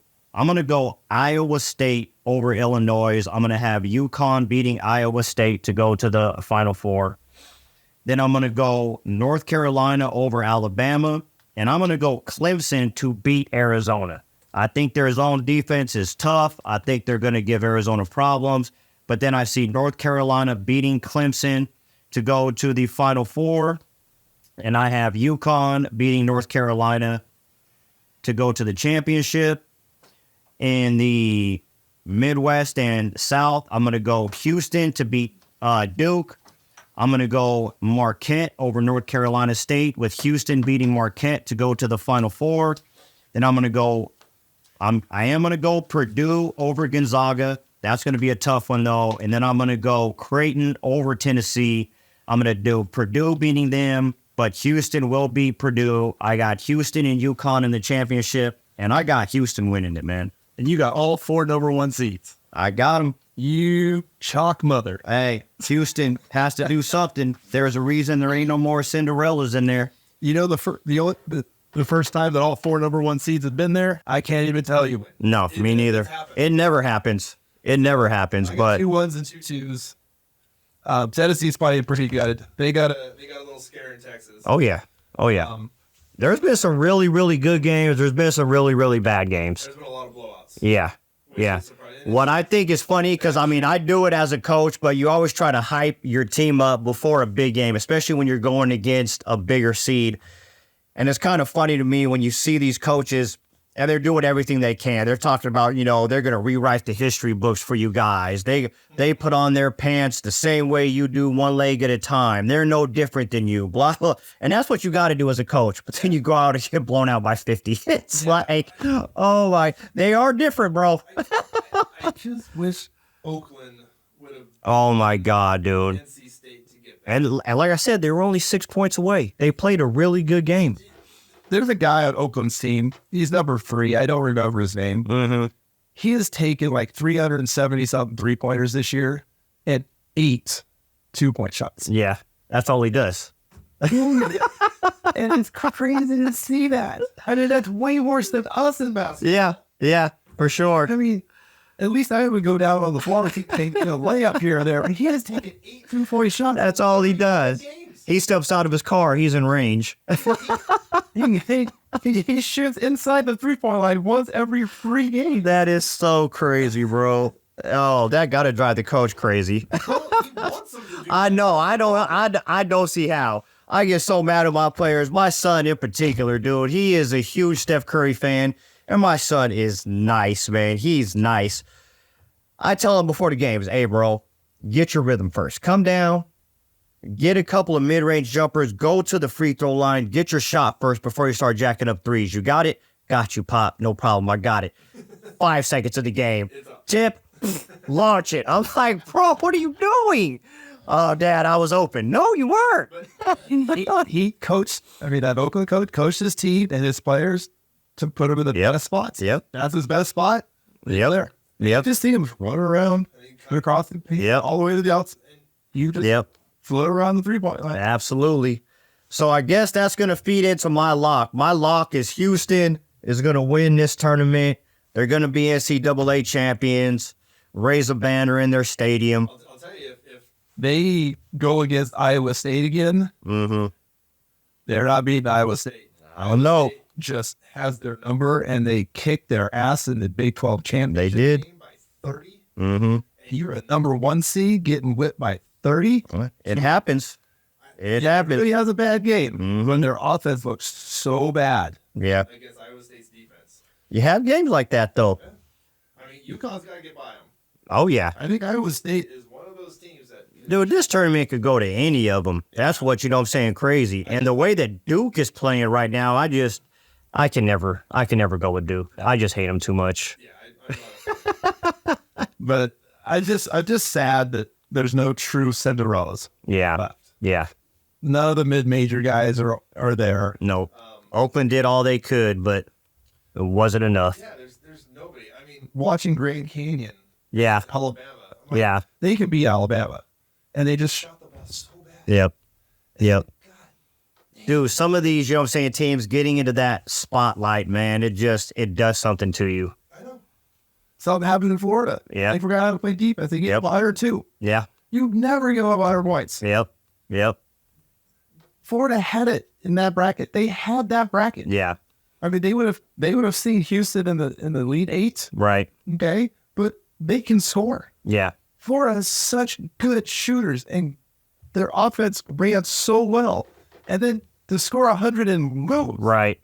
to go Iowa State over Illinois. I'm going to have UConn beating Iowa State to go to the Final Four. Then I'm going to go North Carolina over Alabama. And I'm going to go Clemson to beat Arizona. I think their zone defense is tough. I think they're going to give Arizona problems. But then I see North Carolina beating Clemson to go to the Final Four. And I have UConn beating North Carolina to go to the championship. In the Midwest and South, I'm going to go Houston to beat Duke. I'm going to go Marquette over North Carolina State with Houston beating Marquette to go to the Final Four. Then I am going to go Purdue over Gonzaga. That's going to be a tough one, though. And then I'm going to go Creighton over Tennessee. I'm going to do Purdue beating them, but Houston will beat Purdue. I got Houston and UConn in the championship, and I got Houston winning it, man. And you got all 4 number 1 seeds. I got them. You chalk mother. Hey, Houston has to do something. There's a reason there ain't no more Cinderellas in there. You know the first time that all 4 number 1 seeds have been there? I can't even tell you. No, me neither. It never happens. It never happens. But 2 1s and 2 2s. Tennessee's probably pretty good. They got a little scare in Texas. Oh yeah. There's been some really, really good games. There's been some really, really bad games. There's been a lot of blowouts. Yeah. What I think is funny, because, I do it as a coach, but you always try to hype your team up before a big game, especially when you're going against a bigger seed. And it's kind of funny to me when you see these coaches, and they're doing everything they can. They're talking about, they're going to rewrite the history books for you guys. They put on their pants the same way you do, one leg at a time. They're no different than you, blah, blah. And that's what you got to do as a coach. But then you go out and get blown out by 50. It's like, oh my, they are different, bro. I just wish Oakland would have. Oh my God, dude. NC State to get back. And like I said, they were only 6 points away. They played a really good game. There's a guy on Oakland's team. He's number 3. I don't remember his name. Mm-hmm. He has taken like 370-something 3-pointers this year and 8 2-point shots. Yeah, that's all he does. And it's crazy to see that. That's way worse than us in basketball. Yeah, for sure. At least I would go down on the floor and take layup here or there. And he has taken 8 2-point shots. That's all he does. He steps out of his car. He's in range. He shoots inside the 3-point line once every 3 games. That is so crazy, bro. Oh, that got to drive the coach crazy. I know. I don't see how. I get so mad at my players. My son in particular, dude. He is a huge Steph Curry fan. And my son is nice, man. He's nice. I tell him before the games, hey, bro, get your rhythm first. Come down. Get a couple of mid-range jumpers. Go to the free throw line. Get your shot first before you start jacking up threes. You got it? Got you, Pop. No problem. I got it. 5 seconds of the game. Tip. Launch it. I'm like, bro, what are you doing? Oh, Dad, I was open. No, you weren't. He coached, that Oakland coach coached his team and his players to put him in the best spots. Yep. That's his best spot. Yep. There. Yep. Just see him run around, cut across the all the way to the outside. You just float around the 3-point line. Absolutely. So I guess that's going to feed into my lock. My lock is Houston is going to win this tournament. They're going to be NCAA champions, raise a banner in their stadium. I'll tell you, if they go against Iowa State again, they're not beating Iowa State. I don't know. Just has their number, and they kicked their ass in the Big 12 championship. They did. Game by 30. Mm-hmm. You're a number 1 seed getting whipped by 30. It happens. It Everybody happens. has a bad game when their offense looks so bad. Yeah. Against Iowa State's defense. You have games like that, though. I mean, UConn's got to get by them. Oh, yeah. I think Iowa State is one of those teams that... Dude, this tournament could go to any of them. That's what, you know what I'm saying, crazy. And the way that Duke is playing right now, I can never go with Duke. I just hate them too much. Yeah, but I'm just sad that there's no true Cinderellas. Yeah. left. Yeah. None of the mid-major guys are there. No. Oakland did all they could, but it wasn't enough. Yeah, there's nobody. I mean, watching Grand Canyon, Yeah. Alabama. I'm like, Yeah. they could beat Alabama, and they just shot the ball so bad. Yep. Yep. Dude, some of these, you know what I'm saying, teams getting into that spotlight, man, it does something to you. I know. Something happened in Florida. Yeah. They forgot how to play defense. They get 102. Yeah. You never give up 100 points. Yep. Yep. Florida had it in that bracket. They had that bracket. Yeah. I mean, they would have seen Houston in the Elite Eight. Right. Okay, but they can score. Yeah. Florida has such good shooters, and their offense ran so well, and then to score 100 and move. Right.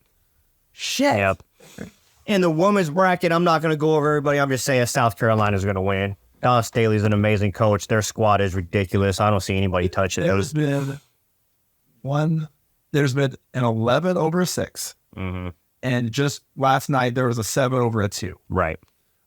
Shit. Yep. In the women's bracket, I'm not going to go over everybody. I'm just saying South Carolina's going to win. Don Staley's an amazing coach. Their squad is ridiculous. I don't see anybody touching There's those. There's been an 11 over a 6. Mm-hmm. And just last night, there was a 7 over a 2. Right.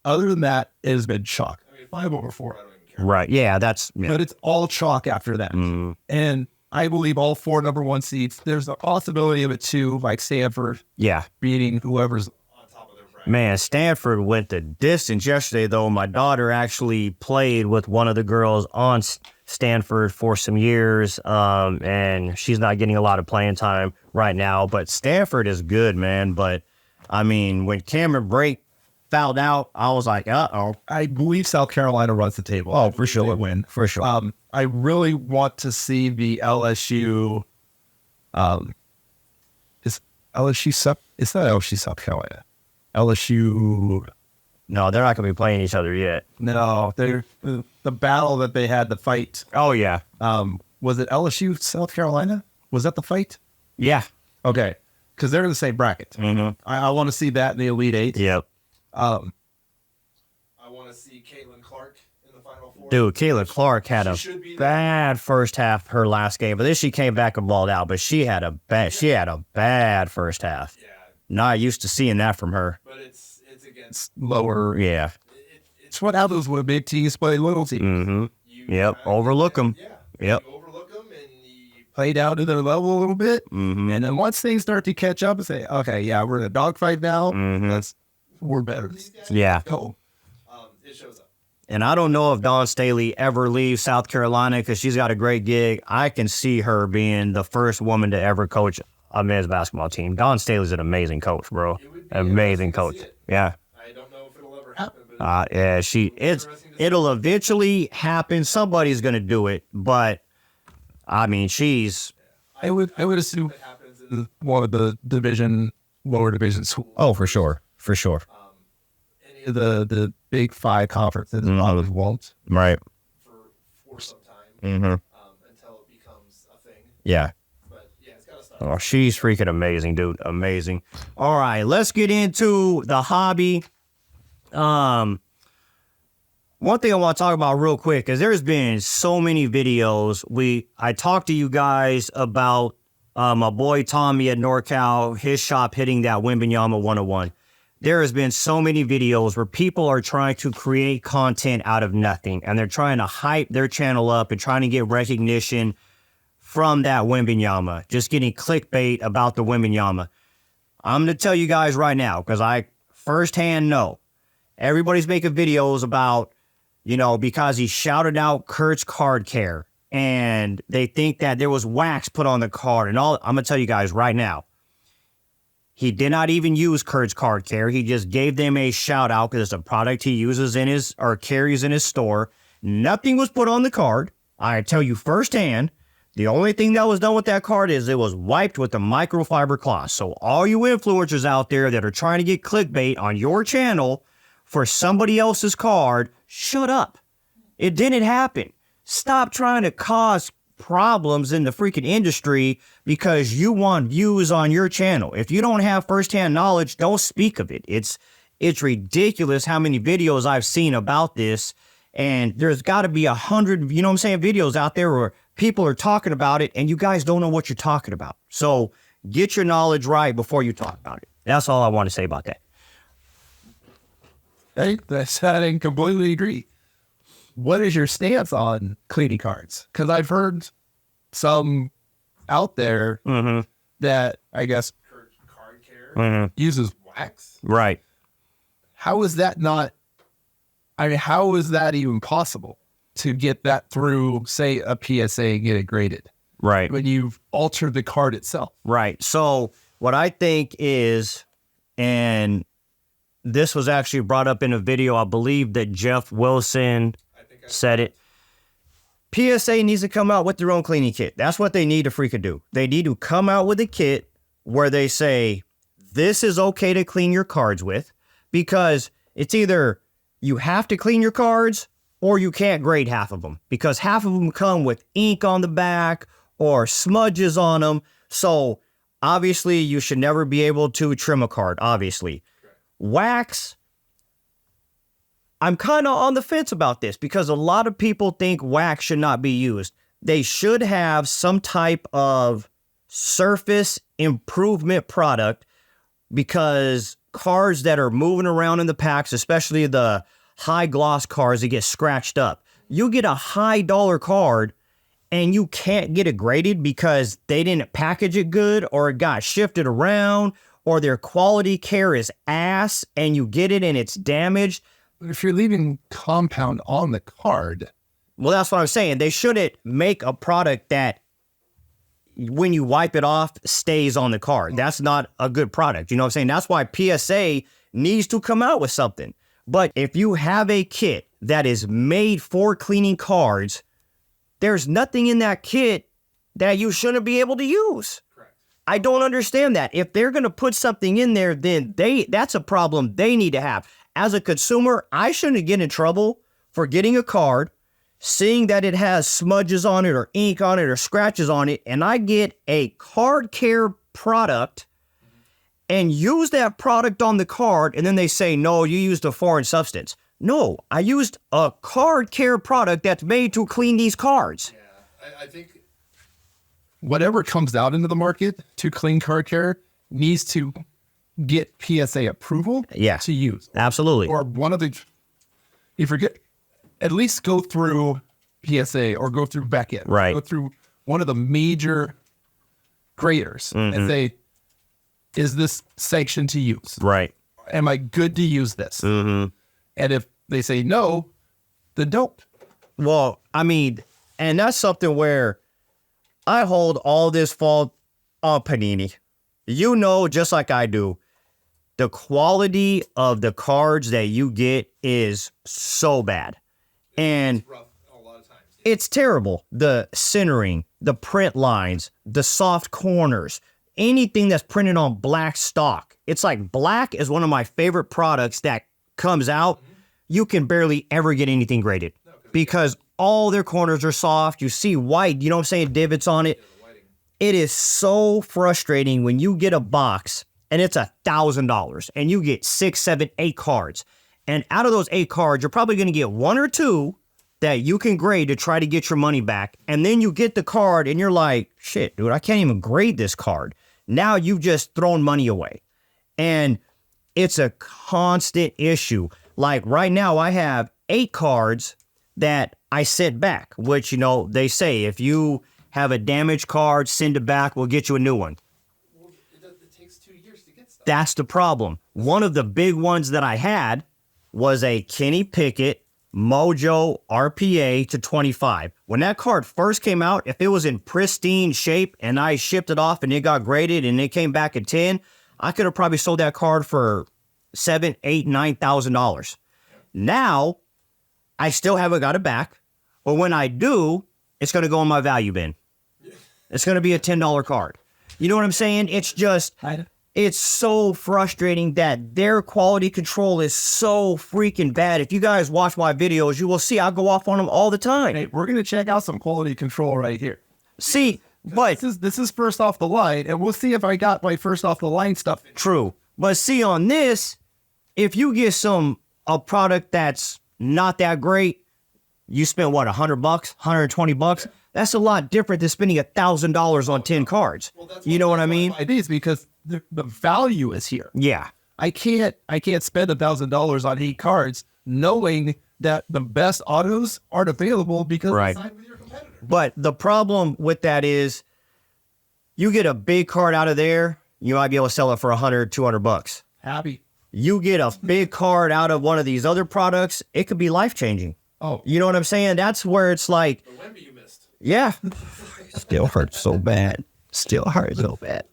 Other than that, it has been chalk. I mean, 5 over 4, I don't even care. Right. Yeah, yeah. But it's all chalk after that. Mhm. And I believe all 4 number 1 seeds, there's a possibility of a 2, like Stanford Yeah. beating whoever's on top of their bracket. Man, Stanford went the distance yesterday, though. My daughter actually played with one of the girls on Stanford for some years, and she's not getting a lot of playing time right now. But Stanford is good, man. But, I mean, when Cameron Brake fouled out, I was like, uh-oh. I believe South Carolina runs the table. Oh, for sure. They win. For sure. I really want to see the LSU. Is LSU South? It's not LSU South Carolina. LSU. No, they're not going to be playing each other yet. No, they're the battle that they had to fight. Oh, yeah. Was it LSU South Carolina? Was that the fight? Yeah. Okay, because they're in the same bracket. Mm-hmm. I want to see that in the Elite Eight. Yep. I want to see Caitlin Clark in the Final Four. Dude, Kayla Clark had a should be bad first half her last game, but then she came back and balled out. But she had a bad first half. Yeah, Not used to seeing that from her. but it's against lower. Yeah. It's what happens when big teams play little teams. Mm-hmm. Yep. Overlook them. Yeah. Yep. You overlook them and you play down to their level a little bit. Mm-hmm. And then once things start to catch up and say, okay, yeah, we're in a dogfight now. Mhm. We're better. than these guys. Yeah. Go. It shows up. And I don't know if Dawn Staley ever leaves South Carolina because she's got a great gig. I can see her being the first woman to ever coach a men's basketball team. Dawn Staley's an amazing coach, bro. Amazing coach. Yeah. I don't know if it'll ever happen, but Yeah, it'll eventually happen. Somebody's gonna do it, but I mean, I would assume it happens in one of the lower division schools. oh, for sure. Any of the big 5 conferences probably won't Right. for some time Mm-hmm. until it becomes a thing. Yeah. But yeah, it's gotta stop. Oh, she's freaking amazing, dude. Amazing. All right, let's get into the hobby. One thing I want to talk about real quick is there's been so many videos. I talked to you guys about my boy Tommy at NorCal, his shop hitting that Wembanyama 101. There has been so many videos where people are trying to create content out of nothing, and they're trying to hype their channel up and trying to get recognition from that Wembanyama, just getting clickbait about the Wembanyama. I'm going to tell you guys right now, because I firsthand know everybody's making videos about, because he shouted out Kurt's card care and they think that there was wax put on the card and all. I'm going to tell you guys right now, he did not even use Kurt's card care. He just gave them a shout out because it's a product he uses carries in his store. Nothing was put on the card. I tell you firsthand, the only thing that was done with that card is it was wiped with a microfiber cloth. So all you influencers out there that are trying to get clickbait on your channel for somebody else's card, shut up. It didn't happen. Stop trying to cause problems in the freaking industry because you want views on your channel. If you don't have firsthand knowledge, don't speak of it. It's ridiculous how many videos I've seen about this, and there's got to be 100, you know what I'm saying, videos out there where people are talking about it and you guys don't know what you're talking about. So get your knowledge right before you talk about it. That's all I want to say about that. I completely agree. What is your stance on cleaning cards? Because I've heard some out there that I guess card care uses wax. Right. How is that not? I mean, how is that even possible to get that through, say, a PSA and get it graded? Right. When you've altered the card itself. Right. So what I think is, and this was actually brought up in a video, I believe that Jeff Wilson said it. PSA needs to come out with their own cleaning kit. That's what they need to freaking do. They need to come out with a kit where they say, this is okay to clean your cards with, because it's either you have to clean your cards or you can't grade half of them, because half of them come with ink on the back or smudges on them. So obviously you should never be able to trim a card, obviously. Wax, I'm kind of on the fence about this because a lot of people think wax should not be used. They should have some type of surface improvement product, because cards that are moving around in the packs, especially the high gloss cards that get scratched up, you get a high dollar card and you can't get it graded because they didn't package it good, or it got shifted around, or their quality care is ass and you get it and it's damaged. But if you're leaving compound on the card. Well, that's what I'm saying. They shouldn't make a product that when you wipe it off stays on the card. That's not a good product. You know what I'm saying? That's why PSA needs to come out with something. But if you have a kit that is made for cleaning cards, there's nothing in that kit that you shouldn't be able to use. Correct. I don't understand that. If they're going to put something in there, then that's a problem they need to have. As a consumer, I shouldn't get in trouble for getting a card, seeing that it has smudges on it or ink on it or scratches on it, and I get a card care product and use that product on the card, and then they say, no, you used a foreign substance. No, I used a card care product that's made to clean these cards. Yeah, I think whatever comes out into the market to clean card care needs to get PSA approval to use. Absolutely. Or one of the, if you get, at least go through PSA or go through Beckett. Right. Go through one of the major graders and say, is this sanctioned to use? Right. Am I good to use this? And if they say no, then don't. Well, I mean, and that's something where I hold all this fault on Panini. You know, just like I do, the quality of the cards that you get is so bad. And It's rough a lot of times. it's terrible. The centering, the print lines, the soft corners, anything that's printed on black stock. It's like black is one of my favorite products that comes out. You can barely ever get anything graded because all their corners are soft. You see white, you know what I'm saying, divots on it. It is so frustrating when you get a box and it's $1,000 and you get 6, 7, 8 cards. And out of those 8 cards, you're probably going to get 1 or 2 that you can grade to try to get your money back. And then you get the card and you're like, shit, dude, I can't even grade this card. Now you've just thrown money away. And it's a constant issue. Like right now I have 8 cards that I sent back, which, you know, they say if you have a damaged card, send it back, we'll get you a new one. Well, it takes 2 years to get stuff. That's the problem. One of the big ones that I had was a Kenny Pickett Mojo RPA to 25. When that card first came out, if it was in pristine shape and I shipped it off and it got graded and it came back at 10, I could have probably sold that card for $7,000, $8,000, $9,000. Now, I still haven't got it back, but when I do, it's going to go in my value bin. It's going to be a $10 card. You know what I'm saying? It's just, it's so frustrating that their quality control is so freaking bad. If you guys watch my videos, you will see I go off on them all the time. Hey, we're going to check out some quality control right here. See, but This is first off the line, and we'll see if I got my first off the line stuff. true. But see, on this, if you get a product that's not that great, you spend what, $100, $120? That's a lot different than spending $1,000 on 10 cards. You know what I mean? It is because the value is here. Yeah. I can't spend $1,000 on 8 cards knowing that the best autos aren't available because Right. they signed with your competitor. But the problem with that is you get a big card out of there, you might be able to sell it for $100, $200. Happy. You get a big card out of one of these other products, it could be life-changing. Oh, You know what I'm saying? That's where it's like, the Wemby you missed. yeah. Still hurts so bad. Still hurts so bad.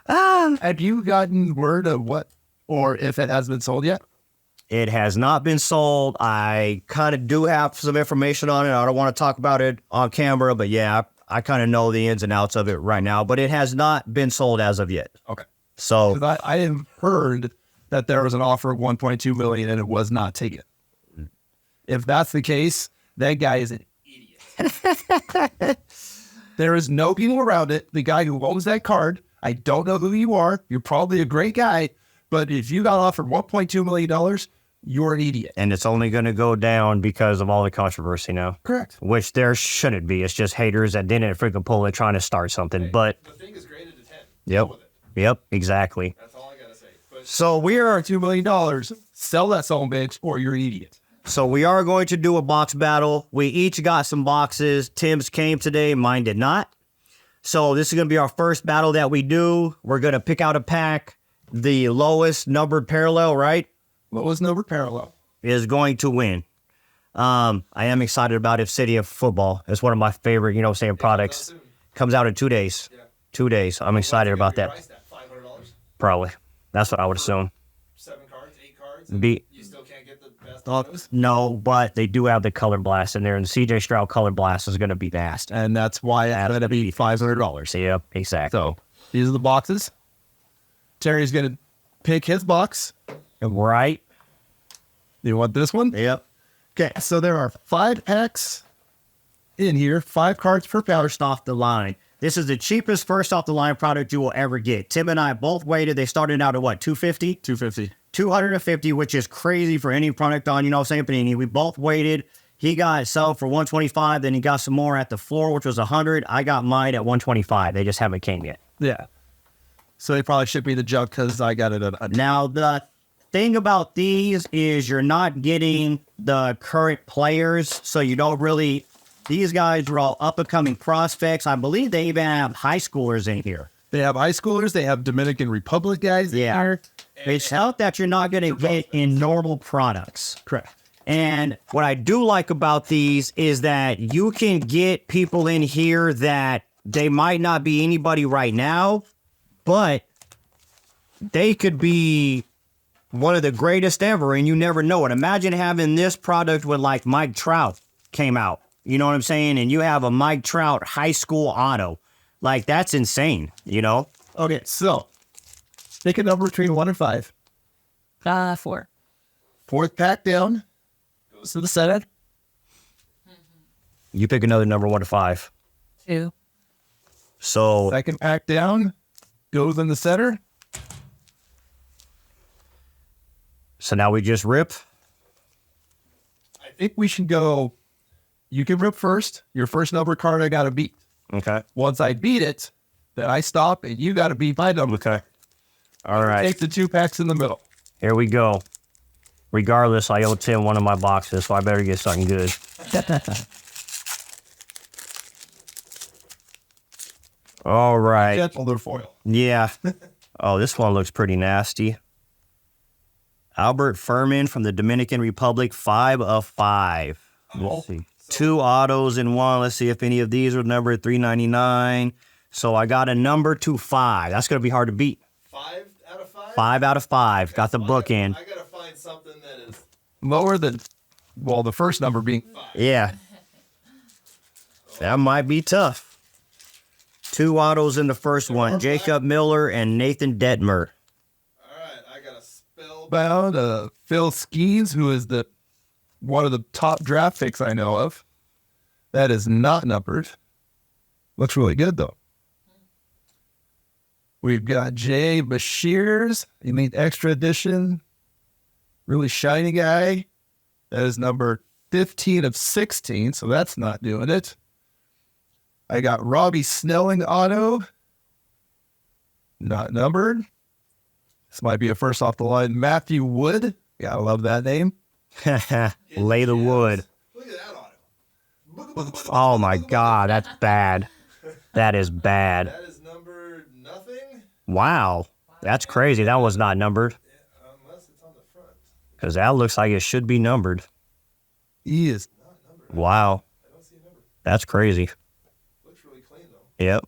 Have you gotten word of what, or if it has been sold yet? It has not been sold. I kind of do have some information on it. I don't want to talk about it on camera, but yeah, I kind of know the ins and outs of it right now, but it has not been sold as of yet. Okay. So, Because I have heard that there was an offer of 1.2 million and it was not taken. If that's the case, that guy is an idiot. There is no getting around it. The guy who owns that card, I don't know who you are. You're probably a great guy, but if you got offered $1.2 million, you're an idiot. and it's only going to go down because of all the controversy now, Correct. which there shouldn't be. It's just haters that didn't freaking pull it trying to start something. But, The thing is graded to 10. yep, exactly. That's all I got to say. But So we are $2 million, sell that son of a bitch or you're an idiot. So we are going to do a box battle. We each got some boxes. Tim's came today. Mine did not. So this is going to be our first battle that we do. We're going to pick out a pack. The lowest numbered parallel, right, What was number parallel? is going to win. I am excited about it. City of Football. It's one of my favorite, products. Comes out in 2 days. 2 days. I'm excited about that. $500, Probably. That's what I would assume. 7 cards, 8 cards. You still can't get the best autos. No, but they do have the Color Blast in there, and the CJ Stroud Color Blast is going to be vast. And that's why it's going to be $500. Yep, exactly. So these are the boxes. Terry's going to pick his box. Right? You want this one? Yep. Okay, so there are 5 packs in here, 5 cards per pouch. First off the line. This is the cheapest first off the line product you will ever get. Tim and I both waited. They started out at what, 250? 250. 250, which is crazy for any product on, Panini. We both waited. He got sold for 125, then he got some more at the floor, which was 100. I got mine at 125. They just haven't came yet. Yeah. So they probably shipped me the junk because I got it at Now, the thing about these is you're not getting the current players, so you don't really... These guys are all up-and-coming prospects. I believe they even have high schoolers in here. They have high schoolers. They have Dominican Republic guys. Yeah. It's out that you're not going to get in normal products. Correct. And what I do like about these is that you can get people in here that they might not be anybody right now, but they could be one of the greatest ever, and you never know it. Imagine having this product when, like, Mike Trout came out. You know what I'm saying? And you have a Mike Trout high school auto. Like, that's insane, Okay, so pick a number between 1 and 5. 4. 4th pack down goes to the center. You pick another number 1 to 5. 2. So 2nd pack down goes in the center. now we just rip. I think we should go. You can rip first. Your first number card I got to beat. Okay. Once I beat it, then I stop and you got to beat my number. Okay. All right. Take the 2 packs in the middle. Here we go. Regardless, I owe Tim one of my boxes, so I better get something good. All right. Gentle foil. Yeah. Oh, this one looks pretty nasty. Albert Furman from the Dominican Republic, 5 of 5. Let's see. 2 autos in one. Let's see if any of these are numbered 399. So I got a number to 5. That's going to be hard to beat. 5 out of 5? 5 out of 5. Got the book in. I got to find something that is lower than, well, the first number being 5. Yeah. That might be tough. 2 autos in the first one. Jacob Miller and Nathan Detmer. All right, I got a spellbound Phil Skeens, who is one of the top draft picks I know of. That is not numbered. Looks really good, though. We've got Jay Bashir's Elite Extra Edition. Really shiny guy. That is number 15 of 16, so that's not doing it. I got Robbie Snelling Auto. Not numbered. This might be a first off the line. Matthew Wood. Yeah, I love that name. Lay the wood. Look at that auto. Oh my God, that's bad. That is bad. That is numbered nothing. Wow, that's crazy. That was not numbered. Unless it's on the front. Because that looks like it should be numbered. He is not numbered. Wow, I don't see a number. that's crazy. Looks really clean, though. Yep.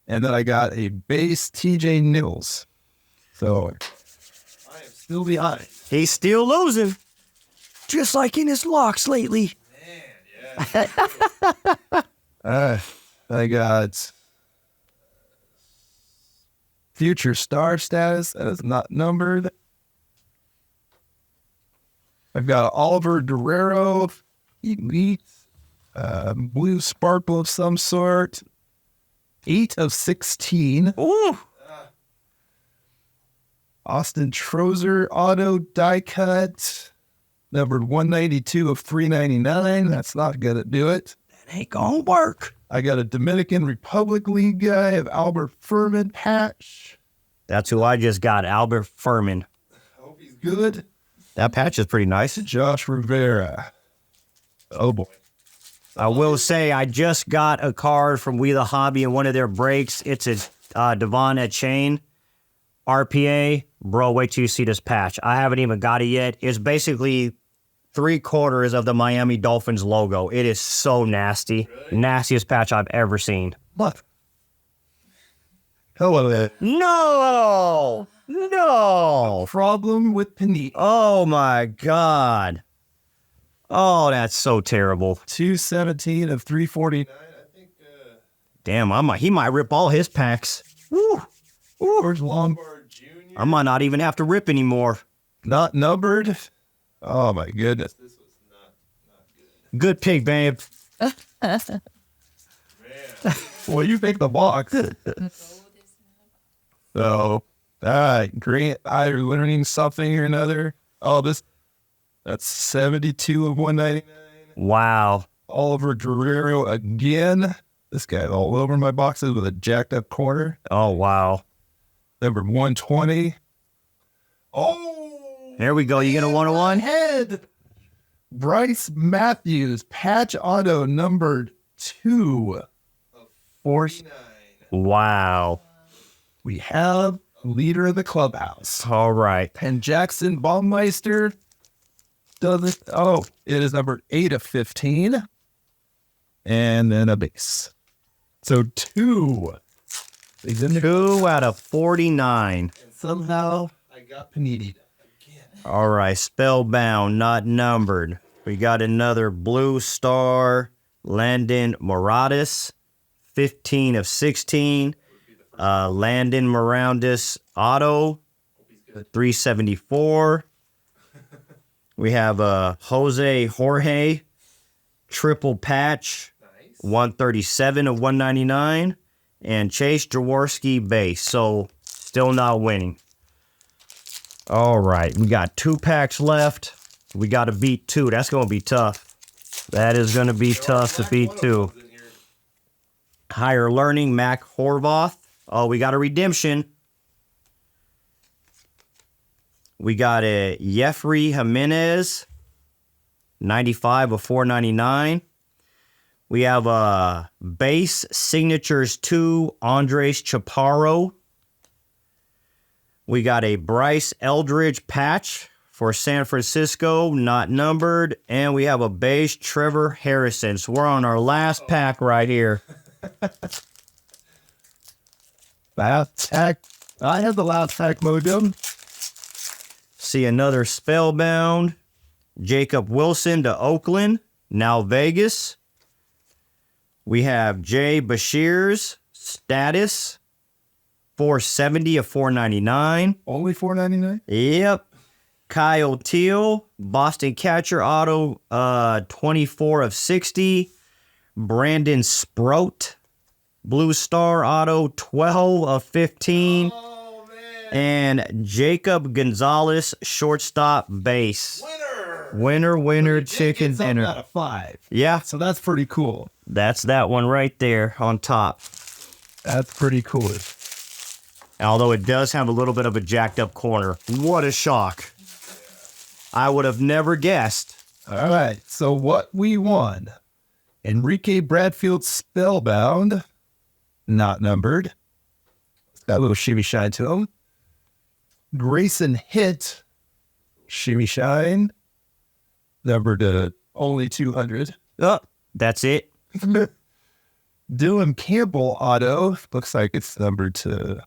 And then I got a base TJ Nils. So I am still behind. He's still losing, just like in his locks lately. Man, yeah. I got Future Star Status. That is not numbered. I've got Oliver Guerrero, Elite, Blue Sparkle of some sort. 8 of 16. Ooh. Austin Trozer Auto Die Cut. Numbered 192 of 399. That's not going to do it. That ain't gonna work. I got a Dominican Republic League guy of Albert Furman patch. That's who I just got, Albert Furman. Hope he's good. That patch is pretty nice. Josh Rivera. Oh boy. I will say I just got a card from We The Hobby in one of their breaks. It's a Devon Chain RPA. Bro, wait till you see this patch. I haven't even got it yet. It's basically 3/4 of the Miami Dolphins logo. It is so nasty. Really? Nastiest patch I've ever seen. What? Hello there. No! No! Problem with Panini. Oh my God. Oh, that's so terrible. 217 of 349. I think. Damn, he might rip all his packs. Woo. Where's Lombard Jr.? I might not even have to rip anymore. Not numbered. Oh my goodness. This was not good. Good pick, babe. Man. Well, you picked the box. So, all right, Grant, either learning something or another. Oh, that's 72 of 199. Wow. Oliver Guerrero again. This guy's all over my boxes with a jacked up corner. Oh, wow. Number 120. Oh! There we go. You get a 101? Head. Bryce Matthews, patch auto numbered 2 of 49. Wow. We have leader of the clubhouse. All right. And Jackson Baumeister does it. Oh, it is number 8 of 15. And then a base. So 2. 2 out of 49. And somehow I got Panini again. All right. Spellbound, not numbered. We got another Blue Star, Landon Moratis, 15 of 16. Landon Morandis Auto, 374. We have Jose Jorge, triple patch, 137 of 199. And Chase Jaworski base. So, still not winning. All right. We got 2 packs left. We got to beat 2. That's going to be tough. That is going to be tough to beat 2. Higher Learning, Mac Horvath. Oh, we got a redemption. We got a Jeffrey Jimenez, 95 of 499. We have a base signatures 2, Andres Chaparro. We got a Bryce Eldridge patch for San Francisco, not numbered. And we have a base Trevor Harrison. So we're on our last pack right here. Last pack. I have the last pack modem. See another Spellbound. Jacob Wilson to Oakland, now Vegas. We have Jay Bashir's status, 470 of 499. Only 499? Yep. Kyle Teal, Boston catcher auto, 24 of 60. Brandon Sproat, Blue Star Auto, 12 of 15. Oh, man. And Jacob Gonzalez, shortstop base. Winner, chicken dinner. Out of 5. Yeah, So that's pretty cool. that's that one right there on top. That's pretty cool. Although it does have a little bit of a jacked up corner. What a shock. I would have never guessed. All right. So what we won. Enrique Bradfield Spellbound. Not numbered. It's got a little shimmy shine to him. Grayson Hit. Shimmy shine. Numbered to only 200. Oh, that's it. Dylan Campbell auto. Looks like it's numbered to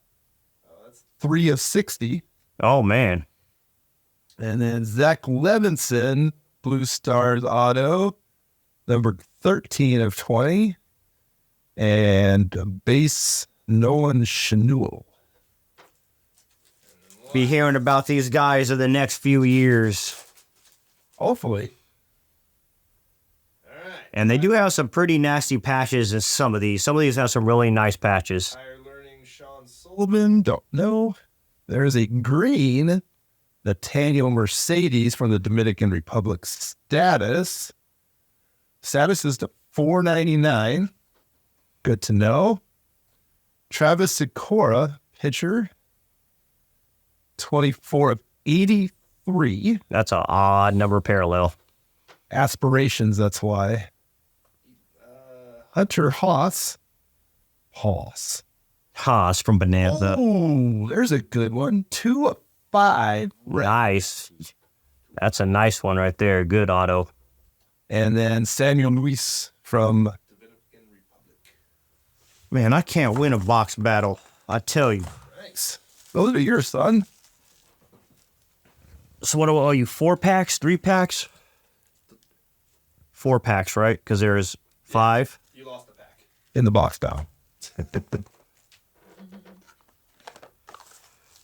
3 of 60. Oh, man. And then Zach Levinson, Blue Stars auto, numbered 13 of 20. And base Nolan Chanul. Be hearing about these guys in the next few years. Hopefully. And they do have some pretty nasty patches in some of these. Some of these have some really nice patches. Higher learning Sean Sullivan, don't know. There's a green Nathaniel Mercedes from the Dominican Republic status. Status is to 499. Good to know. Travis Sikora, pitcher, 24 of 83. That's an odd number parallel. Aspirations, that's why. Hunter Haas. Haas from Bonanza. Oh, there's a good one. 2 of 5. Nice. That's a nice one right there. Good auto. And then Samuel Luis from Dominican Republic. Man, I can't win a box battle. I tell you. Thanks. Those are yours, son. So what are you, 4-packs, 3-packs? 4-packs, right? Because there's 5. You lost the pack. In the box now.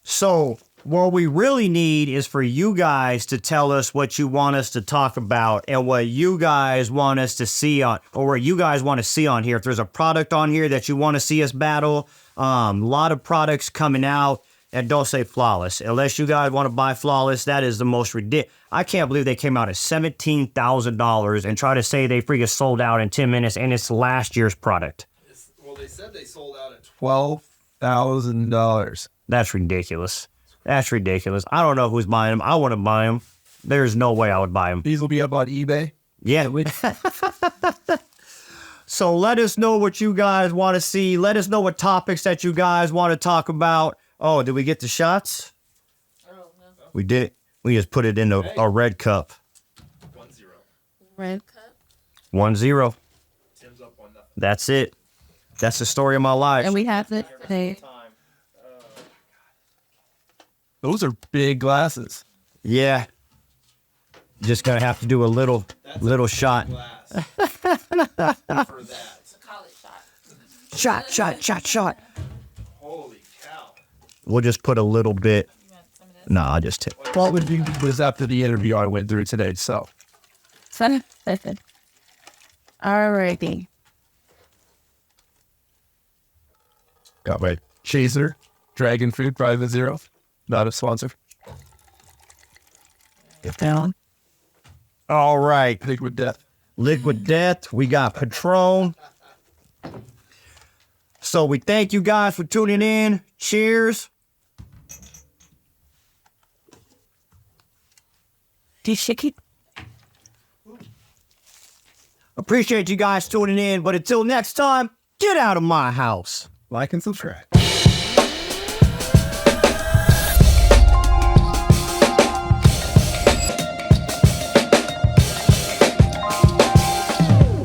So what we really need is for you guys to tell us what you want us to talk about and what you guys want us to see on, or what you guys want to see on here. If there's a product on here that you want to see us battle, a lot of products coming out. And don't say Flawless. Unless you guys want to buy Flawless, that is the most ridiculous. I can't believe they came out at $17,000 and try to say they freaking sold out in 10 minutes and it's last year's product. Well, they said they sold out at $12,000. That's ridiculous. That's ridiculous. I don't know who's buying them. I want to buy them. There's no way I would buy them. These will be up on eBay. Yeah. So let us know what you guys want to see. Let us know what topics that you guys want to talk about. Oh, did we get the shots? Oh, no. We did. We just put it in a red cup. 1-0. Red cup. 1-0. Tim's up 1-0. That's it. That's the story of my life. And we have it today. Those are big glasses. Yeah. Just gonna have to do a little shot. Glass. For that. Shot. Holy cow. We'll just put a little bit. No, I'll just tip. What would be was after the interview I went through today, so. Alrighty. Got my chaser, Dragon Food, Private Zero. Not a sponsor. Get down. All right. Liquid Death. Liquid Death. We got Patron. So we thank you guys for tuning in. Cheers. Do you shake it? Appreciate you guys tuning in, but until next time, get out of my house. Like and subscribe.